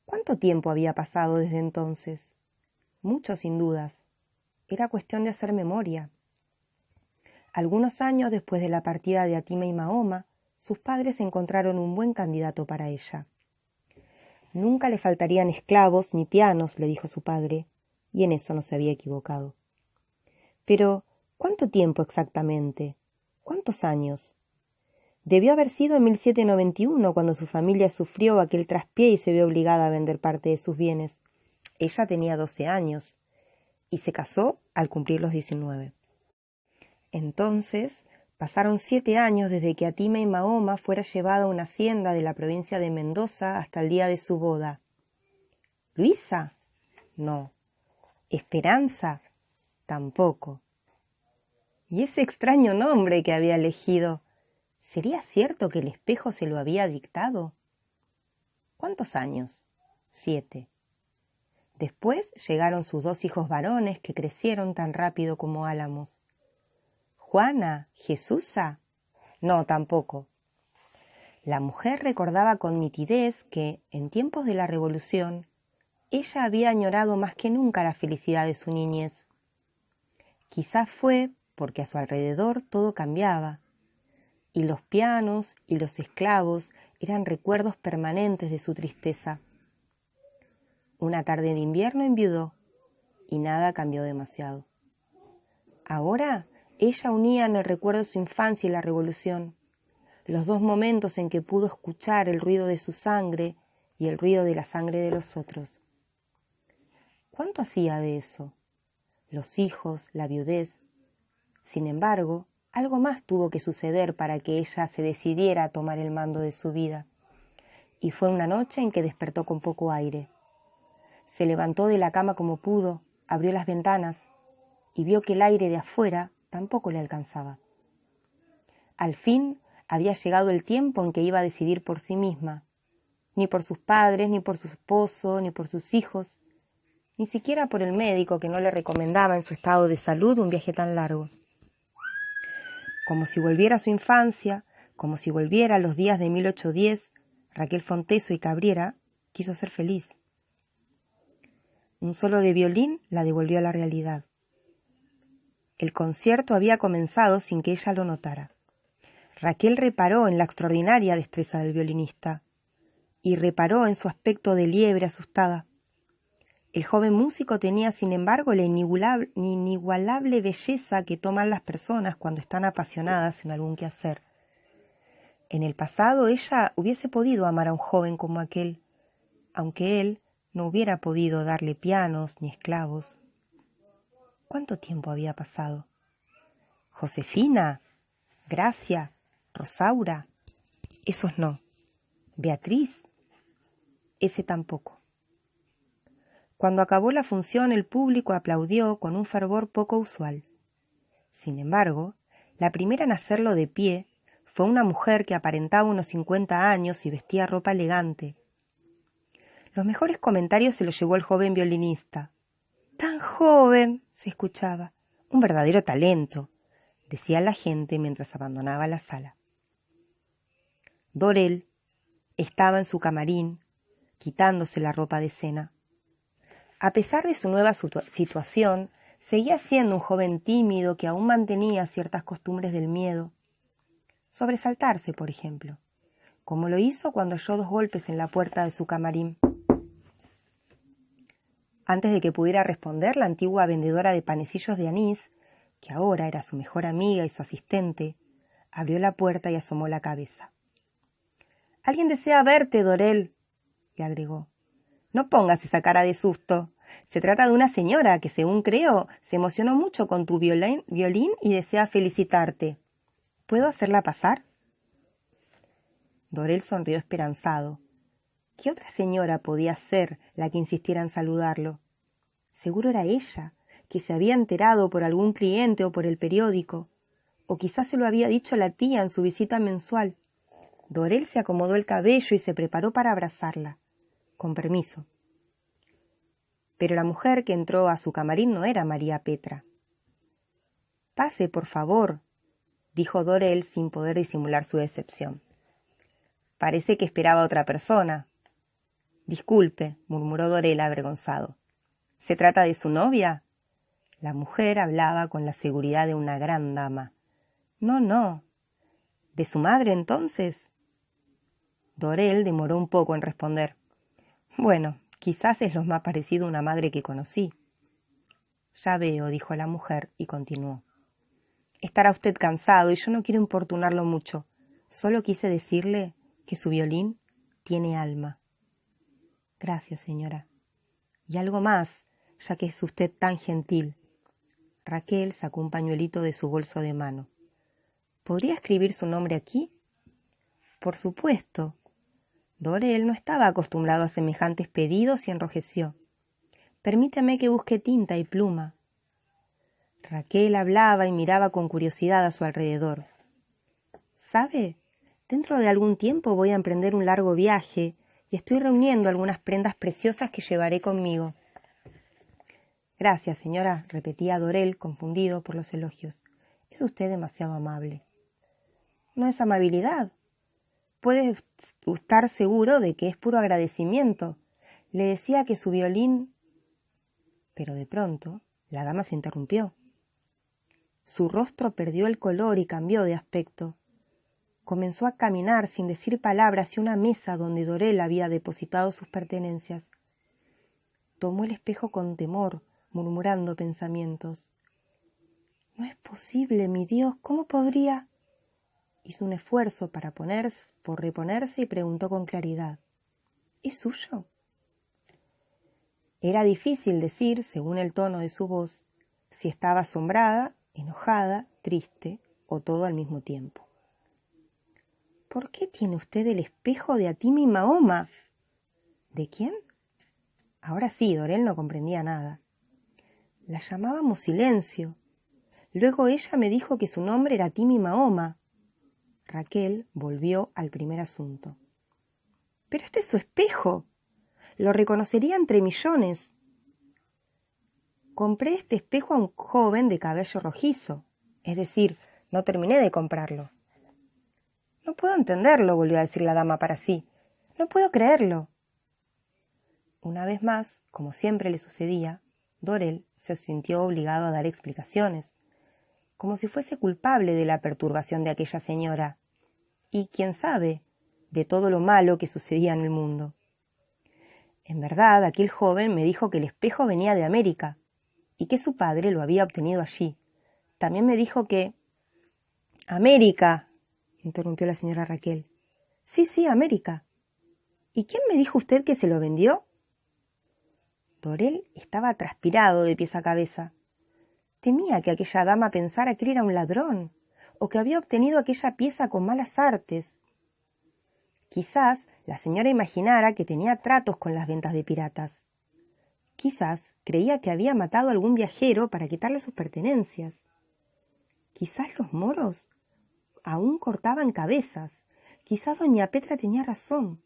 ¿Cuánto tiempo había pasado desde entonces? Mucho, sin dudas. Era cuestión de hacer memoria. Algunos años después de la partida de Atima y Mahoma, sus padres encontraron un buen candidato para ella. Nunca le faltarían esclavos ni pianos, le dijo su padre, y en eso no se había equivocado. Pero, ¿cuánto tiempo exactamente? ¿Cuántos años? Debió haber sido en 1791, cuando su familia sufrió aquel traspié y se vio obligada a vender parte de sus bienes. Ella tenía 12 años, y se casó al cumplir los 19. Entonces, pasaron 7 años desde que Atima y Mahoma fuera llevada a una hacienda de la provincia de Mendoza hasta el día de su boda. ¿Luisa? No. ¿Esperanza? Tampoco. ¿Y ese extraño nombre que había elegido? ¿Sería cierto que el espejo se lo había dictado? ¿Cuántos años? 7. Después llegaron sus 2 hijos varones que crecieron tan rápido como álamos. ¿Juana? ¿Jesusa? No, tampoco. La mujer recordaba con nitidez que, en tiempos de la Revolución, ella había añorado más que nunca la felicidad de su niñez. Quizás fue porque a su alrededor todo cambiaba, y los pianos y los esclavos eran recuerdos permanentes de su tristeza. Una tarde de invierno enviudó, y nada cambió demasiado. Ahora ella unía en el recuerdo su infancia y la revolución, los 2 momentos en que pudo escuchar el ruido de su sangre y el ruido de la sangre de los otros. ¿Cuánto hacía de eso? Los hijos, la viudez. Sin embargo, algo más tuvo que suceder para que ella se decidiera a tomar el mando de su vida, y fue una noche en que despertó con poco aire. Se levantó de la cama como pudo, abrió las ventanas y vio que el aire de afuera tampoco le alcanzaba. Al fin Había llegado el tiempo en que iba a decidir por sí misma, ni por sus padres, ni por su esposo, ni por sus hijos, ni siquiera por el médico que no le recomendaba en su estado de salud un viaje tan largo. Como si volviera a su infancia, como si volviera a los días de 1810, Raquel Fonteso y Cabriera quiso ser feliz. Un solo de violín la devolvió a la realidad. El concierto había comenzado sin que ella lo notara. Raquel reparó en la extraordinaria destreza del violinista y reparó en su aspecto de liebre asustada. El joven músico tenía, sin embargo, la inigualable belleza que toman las personas cuando están apasionadas en algún quehacer. En el pasado ella hubiese podido amar a un joven como aquel, aunque él no hubiera podido darle pianos ni esclavos. ¿Cuánto tiempo había pasado? Josefina, Gracia, Rosaura, esos no. Beatriz, ese tampoco. Cuando acabó la función, el público aplaudió con un fervor poco usual. Sin embargo, la primera en hacerlo de pie fue una mujer que aparentaba unos 50 años y vestía ropa elegante. Los mejores comentarios se los llevó el joven violinista. ¡Tan joven!, se escuchaba. Un verdadero talento, decía la gente mientras abandonaba la sala. Dorel estaba en su camarín, quitándose la ropa de cena. A pesar de su nueva situación, seguía siendo un joven tímido que aún mantenía ciertas costumbres del miedo. Sobresaltarse, por ejemplo, como lo hizo cuando oyó 2 golpes en la puerta de su camarín. Antes de que pudiera responder, la antigua vendedora de panecillos de anís, que ahora era su mejor amiga y su asistente, abrió la puerta y asomó la cabeza. «Alguien desea verte, Dorel», le agregó. «No pongas esa cara de susto. Se trata de una señora que, según creo, se emocionó mucho con tu violín y desea felicitarte. ¿Puedo hacerla pasar?» Dorel sonrió esperanzado. ¿Qué otra señora podía ser la que insistiera en saludarlo? Seguro era ella, que se había enterado por algún cliente o por el periódico, o quizás se lo había dicho la tía en su visita mensual. Dorel se acomodó el cabello y se preparó para abrazarla. Con permiso. Pero la mujer que entró a su camarín no era María Petra. «Pase, por favor», dijo Dorel sin poder disimular su decepción. «Parece que esperaba a otra persona». «Disculpe», murmuró Dorel avergonzado. «¿Se trata de su novia?» La mujer hablaba con la seguridad de una gran dama. «No. ¿De su madre, entonces?» Dorel demoró un poco en responder. «Bueno, quizás es lo más parecido a una madre que conocí». «Ya veo», dijo la mujer y continuó. «Estará usted cansado y yo no quiero importunarlo mucho. Solo quise decirle que su violín tiene alma». «Gracias, señora. Y algo más, ya que es usted tan gentil». Raquel sacó un pañuelito de su bolso de mano. «¿Podría escribir su nombre aquí?» «Por supuesto». Dorel no estaba acostumbrado a semejantes pedidos y enrojeció. «Permítame que busque tinta y pluma». Raquel hablaba y miraba con curiosidad a su alrededor. «¿Sabe? Dentro de algún tiempo voy a emprender un largo viaje y estoy reuniendo algunas prendas preciosas que llevaré conmigo». «Gracias, señora», repetía Dorel, confundido por los elogios. «Es usted demasiado amable». «No es amabilidad. Puede estar seguro de que es puro agradecimiento. Le decía que su violín...» Pero de pronto la dama se interrumpió. Su rostro perdió el color y cambió de aspecto. Comenzó a caminar sin decir palabra hacia una mesa donde Dorel había depositado sus pertenencias. Tomó el espejo con temor, murmurando pensamientos. «No es posible, mi Dios, ¿cómo podría...?» Hizo un esfuerzo por reponerse y preguntó con claridad. «¿Es suyo?» Era difícil decir, según el tono de su voz, si estaba asombrada, enojada, triste o todo al mismo tiempo. «¿Por qué tiene usted el espejo de Atimi Mahoma?» «¿De quién?» Ahora sí, Dorel no comprendía nada. La llamábamos Silencio. Luego ella me dijo que su nombre era Atimi Mahoma. Raquel volvió al primer asunto. «Pero este es su espejo. Lo reconocería entre millones. Compré este espejo a un joven de cabello rojizo. Es decir, no terminé de comprarlo». «No puedo entenderlo», volvió a decir la dama para sí. «No puedo creerlo». Una vez más, como siempre le sucedía, Dorel se sintió obligado a dar explicaciones, como si fuese culpable de la perturbación de aquella señora, y, quién sabe, de todo lo malo que sucedía en el mundo. En verdad, aquel joven me dijo que el espejo venía de América, y que su padre lo había obtenido allí. También me dijo que... «¡América!», interrumpió la señora Raquel. «Sí, América. ¿Y quién me dijo usted que se lo vendió?». Dorel estaba transpirado de pies a cabeza. Temía que aquella dama pensara que él era un ladrón, o que había obtenido aquella pieza con malas artes. Quizás la señora imaginara que tenía tratos con las ventas de piratas. Quizás creía que había matado a algún viajero para quitarle sus pertenencias. Quizás los moros aún cortaban cabezas. Quizás doña Petra tenía razón.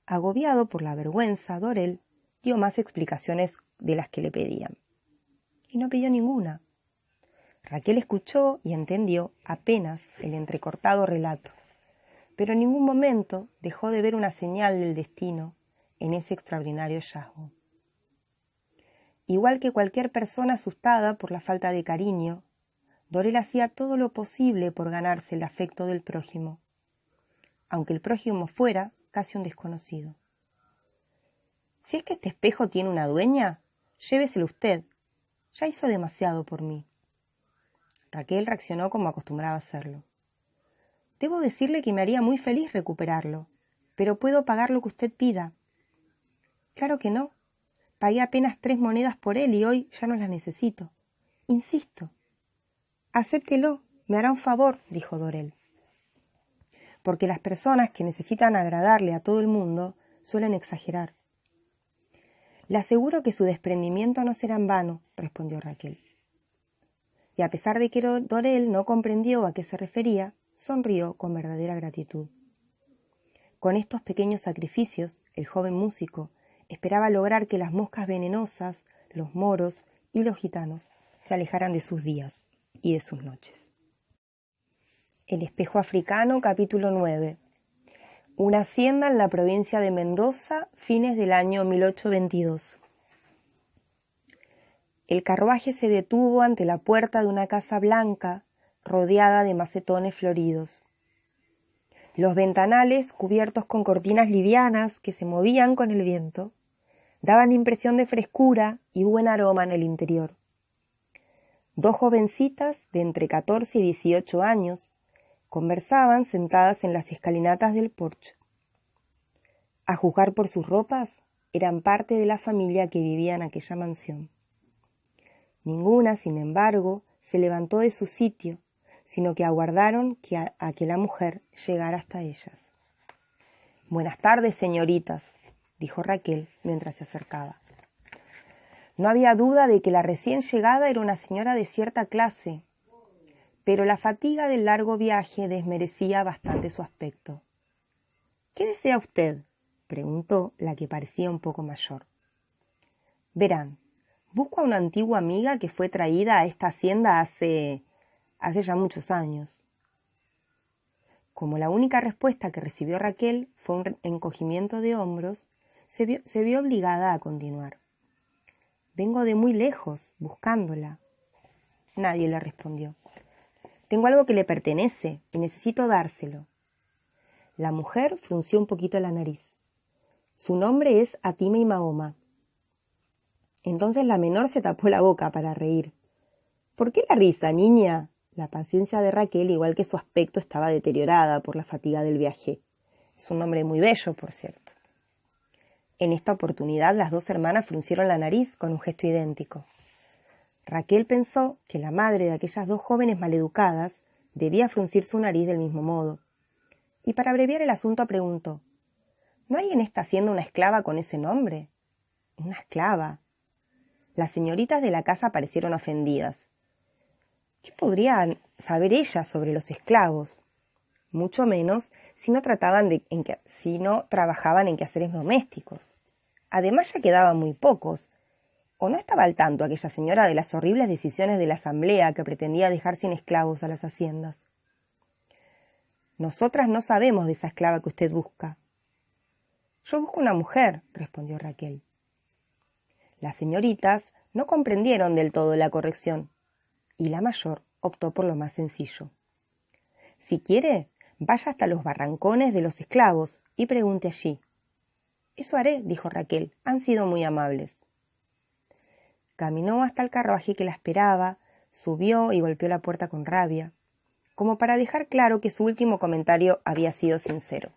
Agobiado por la vergüenza, Dorel dio más explicaciones de las que le pedían. Y no pidió ninguna. Raquel escuchó y entendió apenas el entrecortado relato, pero en ningún momento dejó de ver una señal del destino en ese extraordinario hallazgo. Igual que cualquier persona asustada por la falta de cariño, Dorel hacía todo lo posible por ganarse el afecto del prójimo, aunque el prójimo fuera casi un desconocido. «Si es que este espejo tiene una dueña, lléveselo usted. Ya hizo demasiado por mí». Raquel reaccionó como acostumbraba a hacerlo. «Debo decirle que me haría muy feliz recuperarlo, pero puedo pagar lo que usted pida». «Claro que no. Pagué apenas 3 monedas por él y hoy ya no las necesito. Insisto». «Acéptelo, me hará un favor», dijo Dorel. Porque las personas que necesitan agradarle a todo el mundo suelen exagerar. «Le aseguro que su desprendimiento no será en vano», respondió Raquel. Y a pesar de que Dorel no comprendió a qué se refería, sonrió con verdadera gratitud. Con estos pequeños sacrificios, el joven músico esperaba lograr que las moscas venenosas, los moros y los gitanos se alejaran de sus días y de sus noches. El espejo africano, capítulo 9. Una hacienda en la provincia de Mendoza, fines del año 1822. El carruaje se detuvo ante la puerta de una casa blanca, rodeada de macetones floridos. Los ventanales, cubiertos con cortinas livianas que se movían con el viento, daban impresión de frescura y buen aroma en el interior. 2 jovencitas de entre 14 y 18 años conversaban sentadas en las escalinatas del porche. A juzgar por sus ropas, eran parte de la familia que vivía en aquella mansión. Ninguna, sin embargo, se levantó de su sitio, sino que aguardaron a que la mujer llegara hasta ellas. «Buenas tardes, señoritas», dijo Raquel mientras se acercaba. No había duda de que la recién llegada era una señora de cierta clase, pero la fatiga del largo viaje desmerecía bastante su aspecto. «¿Qué desea usted?», preguntó la que parecía un poco mayor. «Verán, busco a una antigua amiga que fue traída a esta hacienda hace ya muchos años». Como la única respuesta que recibió Raquel fue un encogimiento de hombros, se vio obligada a continuar. «Vengo de muy lejos, buscándola». Nadie le respondió. «Tengo algo que le pertenece y necesito dárselo». La mujer frunció un poquito la nariz. «Su nombre es Atime y Mahoma». Entonces la menor se tapó la boca para reír. «¿Por qué la risa, niña?». La paciencia de Raquel, igual que su aspecto, estaba deteriorada por la fatiga del viaje. Es un nombre muy bello, por cierto. En esta oportunidad las 2 hermanas fruncieron la nariz con un gesto idéntico. Raquel pensó que la madre de aquellas 2 jóvenes maleducadas debía fruncir su nariz del mismo modo. Y para abreviar el asunto preguntó: «¿No hay en esta hacienda una esclava con ese nombre?». «¿Una esclava?». Las señoritas de la casa parecieron ofendidas. ¿Qué podrían saber ellas sobre los esclavos? Mucho menos si no trabajaban en quehaceres domésticos. Además ya quedaban muy pocos. ¿O no estaba al tanto aquella señora de las horribles decisiones de la asamblea que pretendía dejar sin esclavos a las haciendas? Nosotras no sabemos de esa esclava que usted busca. Yo busco una mujer, respondió Raquel. Las señoritas no comprendieron del todo la corrección, y la mayor optó por lo más sencillo. Si quiere, vaya hasta los barrancones de los esclavos y pregunte allí. Eso haré, dijo Raquel, han sido muy amables. Caminó hasta el carruaje que la esperaba, subió y golpeó la puerta con rabia, como para dejar claro que su último comentario había sido sincero.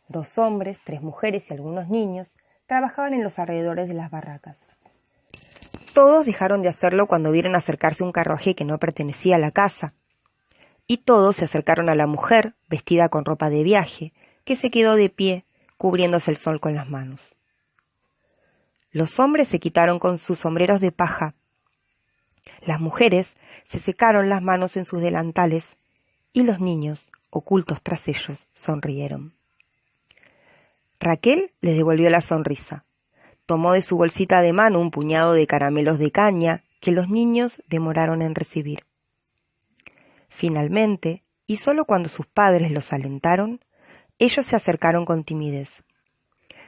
2 hombres, 3 mujeres y algunos niños trabajaban en los alrededores de las barracas. Todos dejaron de hacerlo cuando vieron acercarse un carruaje que no pertenecía a la casa, y todos se acercaron a la mujer, vestida con ropa de viaje, que se quedó de pie, cubriéndose el sol con las manos. Los hombres se quitaron con sus sombreros de paja. Las mujeres se secaron las manos en sus delantales y los niños, ocultos tras ellos, sonrieron. Raquel les devolvió la sonrisa. Tomó de su bolsita de mano un puñado de caramelos de caña que los niños demoraron en recibir. Finalmente, y solo cuando sus padres los alentaron, ellos se acercaron con timidez.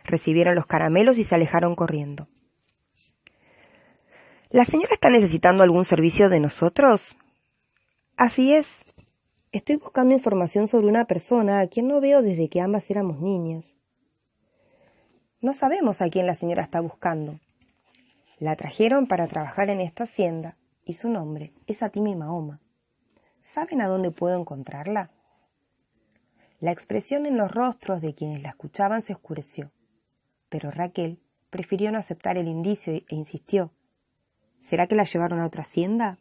Recibieron los caramelos y se alejaron corriendo. ¿La señora está necesitando algún servicio de nosotros? Así es. Estoy buscando información sobre una persona a quien no veo desde que ambas éramos niñas. No sabemos a quién la señora está buscando. La trajeron para trabajar en esta hacienda y su nombre es Atima y Mahoma. ¿Saben a dónde puedo encontrarla? La expresión en los rostros de quienes la escuchaban se oscureció, pero Raquel prefirió no aceptar el indicio e insistió. ¿Será que la llevaron a otra hacienda?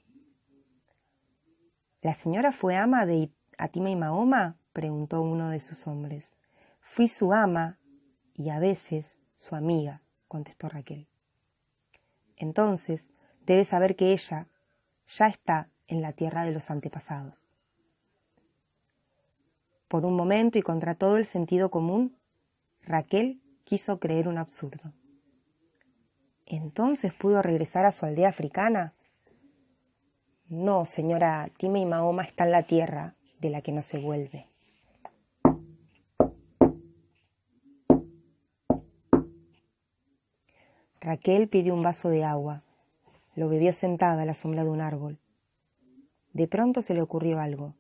¿La señora fue ama de Atima y Mahoma?, preguntó uno de sus hombres. Fui su ama y a veces su amiga, contestó Raquel. Entonces debe saber que ella ya está en la tierra de los antepasados. Por un momento y contra todo el sentido común, Raquel quiso creer un absurdo. ¿Entonces pudo regresar a su aldea africana? No, señora, Atima y Mahoma está en la tierra de la que no se vuelve. Raquel pidió un vaso de agua. Lo bebió sentada a la sombra de un árbol. De pronto se le ocurrió algo.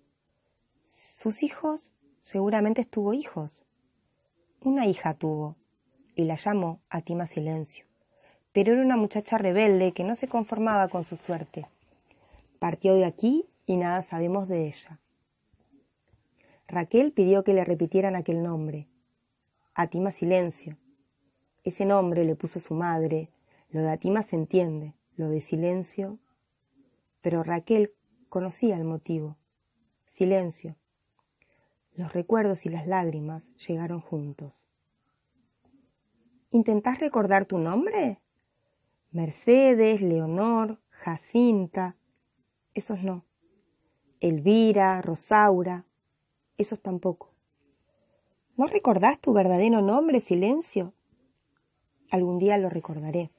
Sus hijos, seguramente tuvo hijos. Una hija tuvo, y la llamó Atima Silencio. Pero era una muchacha rebelde que no se conformaba con su suerte. Partió de aquí y nada sabemos de ella. Raquel pidió que le repitieran aquel nombre, Atima Silencio. Ese nombre le puso su madre. Lo de Atima se entiende, lo de Silencio. Pero Raquel conocía el motivo. Silencio. Los recuerdos y las lágrimas llegaron juntos. ¿Intentás recordar tu nombre? Mercedes, Leonor, Jacinta. Esos no. Elvira, Rosaura. Esos tampoco. ¿No recordás tu verdadero nombre, Silencio? Algún día lo recordaré.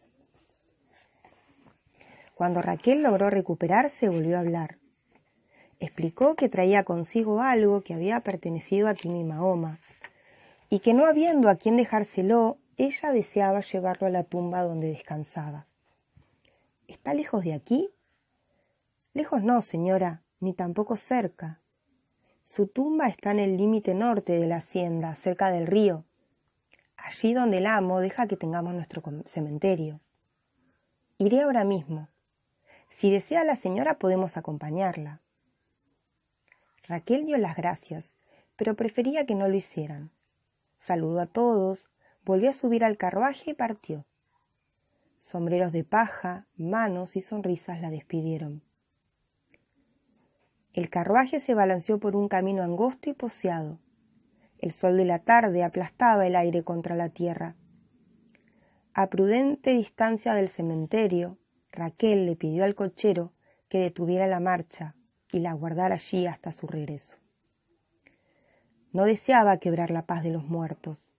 Cuando Raquel logró recuperarse, volvió a hablar. Explicó que traía consigo algo que había pertenecido a Atima y Mahoma, y que no habiendo a quien dejárselo, ella deseaba llevarlo a la tumba donde descansaba. ¿Está lejos de aquí? Lejos no, señora, ni tampoco cerca. Su tumba está en el límite norte de la hacienda, cerca del río. Allí donde el amo deja que tengamos nuestro cementerio. Iré ahora mismo. Si desea la señora, podemos acompañarla. Raquel dio las gracias, pero prefería que no lo hicieran. Saludó a todos, volvió a subir al carruaje y partió. Sombreros de paja, manos y sonrisas la despidieron. El carruaje se balanceó por un camino angosto y poseado. El sol de la tarde aplastaba el aire contra la tierra. A prudente distancia del cementerio, Raquel le pidió al cochero que detuviera la marcha y la guardara allí hasta su regreso. No deseaba quebrar la paz de los muertos.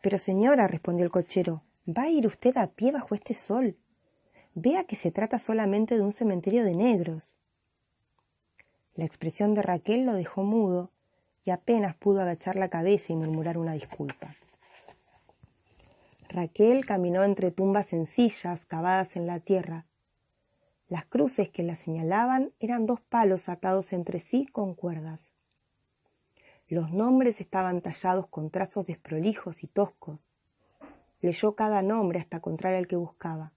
«Pero señora», respondió el cochero, «¿va a ir usted a pie bajo este sol? Vea que se trata solamente de un cementerio de negros». La expresión de Raquel lo dejó mudo y apenas pudo agachar la cabeza y murmurar una disculpa. Raquel caminó entre tumbas sencillas cavadas en la tierra. Las cruces que la señalaban eran 2 palos atados entre sí con cuerdas. Los nombres estaban tallados con trazos desprolijos y toscos. Leyó cada nombre hasta encontrar el que buscaba: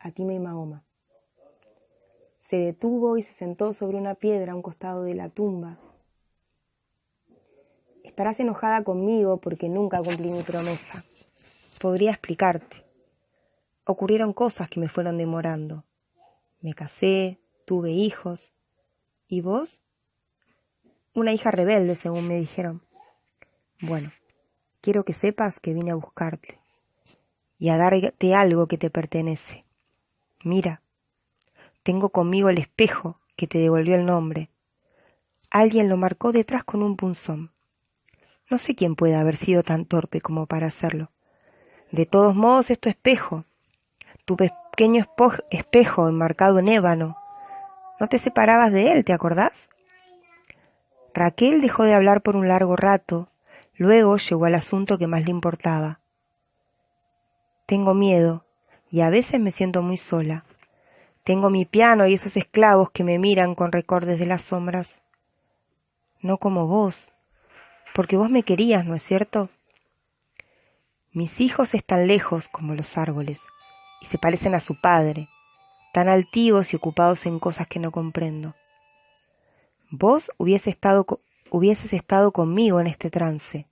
Atima y Mahoma. Se detuvo y se sentó sobre una piedra a un costado de la tumba. «Estarás enojada conmigo porque nunca cumplí mi promesa. Podría explicarte. Ocurrieron cosas que me fueron demorando. Me casé, tuve hijos. ¿Y vos?» «Una hija rebelde, según me dijeron». «Bueno, quiero que sepas que vine a buscarte y a darte algo que te pertenece. Mira, tengo conmigo el espejo que te devolvió el nombre. Alguien lo marcó detrás con un punzón. No sé quién puede haber sido tan torpe como para hacerlo. De todos modos, es tu espejo, tu pequeño espejo enmarcado en ébano. No te separabas de él, ¿te acordás?» Raquel dejó de hablar por un largo rato, luego llegó al asunto que más le importaba. «Tengo miedo y a veces me siento muy sola. Tengo mi piano y esos esclavos que me miran con recordes de las sombras. No como vos, porque vos me querías, ¿no es cierto? Mis hijos están lejos como los árboles y se parecen a su padre, tan altivos y ocupados en cosas que no comprendo. Vos hubieses estado conmigo en este trance.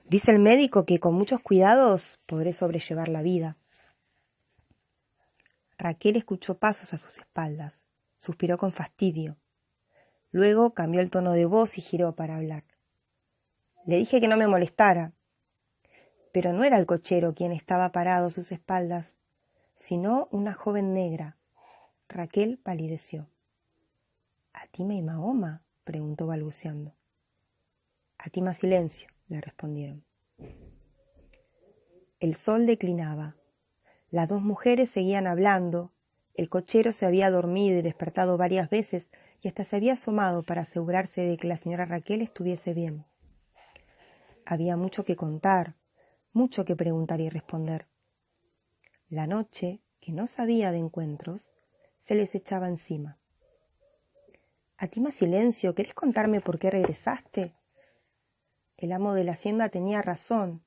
Dice el médico que con muchos cuidados podré sobrellevar la vida». Raquel escuchó pasos a sus espaldas, suspiró con fastidio. Luego cambió el tono de voz y giró para hablar. «Le dije que no me molestara». Pero no era el cochero quien estaba parado a sus espaldas, sino una joven negra. Raquel palideció. «¿Atima y Mahoma?», preguntó balbuceando. «Atima Silencio», le respondieron. El sol declinaba. Las 2 mujeres seguían hablando. El cochero se había dormido y despertado varias veces y hasta se había asomado para asegurarse de que la señora Raquel estuviese bien. Había mucho que contar, mucho que preguntar y responder. La noche, que no sabía de encuentros, se les echaba encima. «Atima Silencio, ¿querés contarme por qué regresaste?» El amo de la hacienda tenía razón.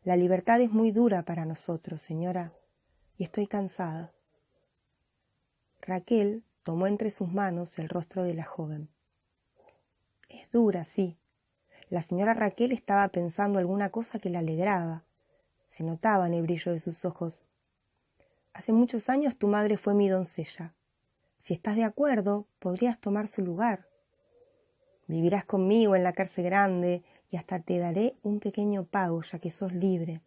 La libertad es muy dura para nosotros, señora, y estoy cansada. Raquel tomó entre sus manos el rostro de la joven. «Es dura, sí». La señora Raquel estaba pensando alguna cosa que la alegraba. Se notaba en el brillo de sus ojos. «Hace muchos años tu madre fue mi doncella. Si estás de acuerdo, podrías tomar su lugar. Vivirás conmigo en la cárcel grande y hasta te daré un pequeño pago, ya que sos libre».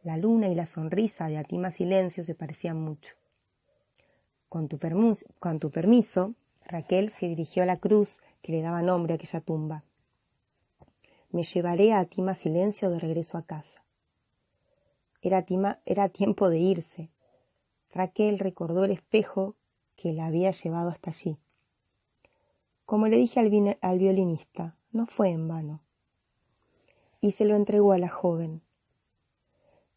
La luna y la sonrisa de Atima Silencio se parecían mucho. Con tu permiso, Raquel se dirigió a la cruz que le daba nombre a aquella tumba. «Me llevaré a Atima Silencio de regreso a casa». Era tiempo de irse. Raquel recordó el espejo que la había llevado hasta allí. Como le dije al violinista, no fue en vano. Y se lo entregó a la joven.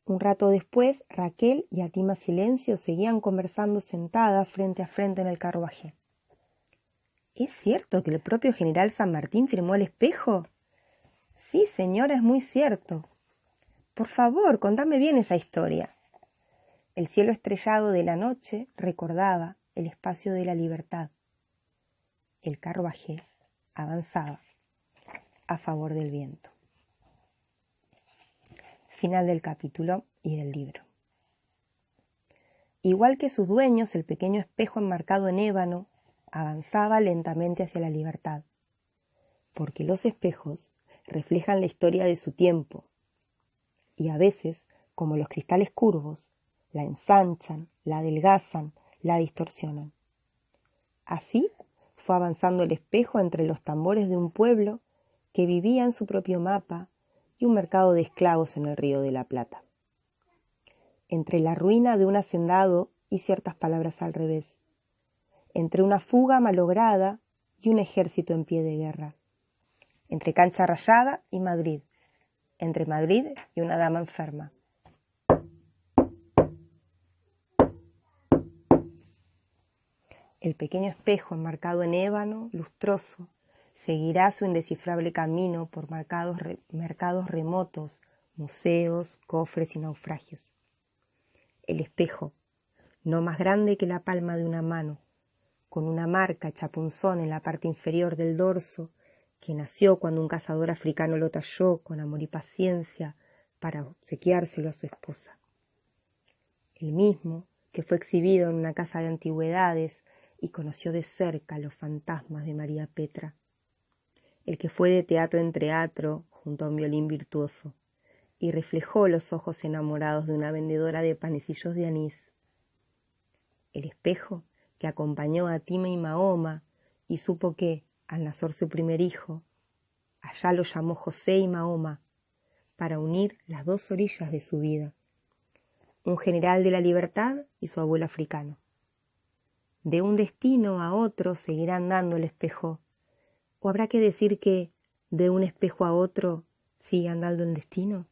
Un rato después, Raquel y Atima Silencio seguían conversando sentadas frente a frente en el carruaje. «¿Es cierto que el propio general San Martín firmó el espejo?» «Sí, señora, es muy cierto». «Por favor, contame bien esa historia». El cielo estrellado de la noche recordaba el espacio de la libertad. El carruaje avanzaba a favor del viento. Final del capítulo y del libro. Igual que sus dueños, el pequeño espejo enmarcado en ébano avanzaba lentamente hacia la libertad, porque los espejos reflejan la historia de su tiempo, y a veces, como los cristales curvos, la ensanchan, la adelgazan, la distorsionan. Así fue avanzando el espejo entre los tambores de un pueblo que vivía en su propio mapa y un mercado de esclavos en el Río de la Plata. Entre la ruina de un hacendado y ciertas palabras al revés, entre una fuga malograda y un ejército en pie de guerra, entre Cancha Rayada y Madrid, entre Madrid y una dama enferma. El pequeño espejo enmarcado en ébano, lustroso, seguirá su indescifrable camino por mercados remotos, museos, cofres y naufragios. El espejo, no más grande que la palma de una mano, con una marca chapunzón en la parte inferior del dorso, que nació cuando un cazador africano lo talló con amor y paciencia para obsequiárselo a su esposa. El mismo que fue exhibido en una casa de antigüedades y conoció de cerca los fantasmas de María Petra. El que fue de teatro en teatro junto a un violín virtuoso y reflejó los ojos enamorados de una vendedora de panecillos de anís. El espejo que acompañó a Tima y Mahoma y supo que, al nacer su primer hijo, allá lo llamó José y Mahoma para unir las dos orillas de su vida, un general de la libertad y su abuelo africano. De un destino a otro seguirá andando el espejo, o habrá que decir que de un espejo a otro sigue andando el destino.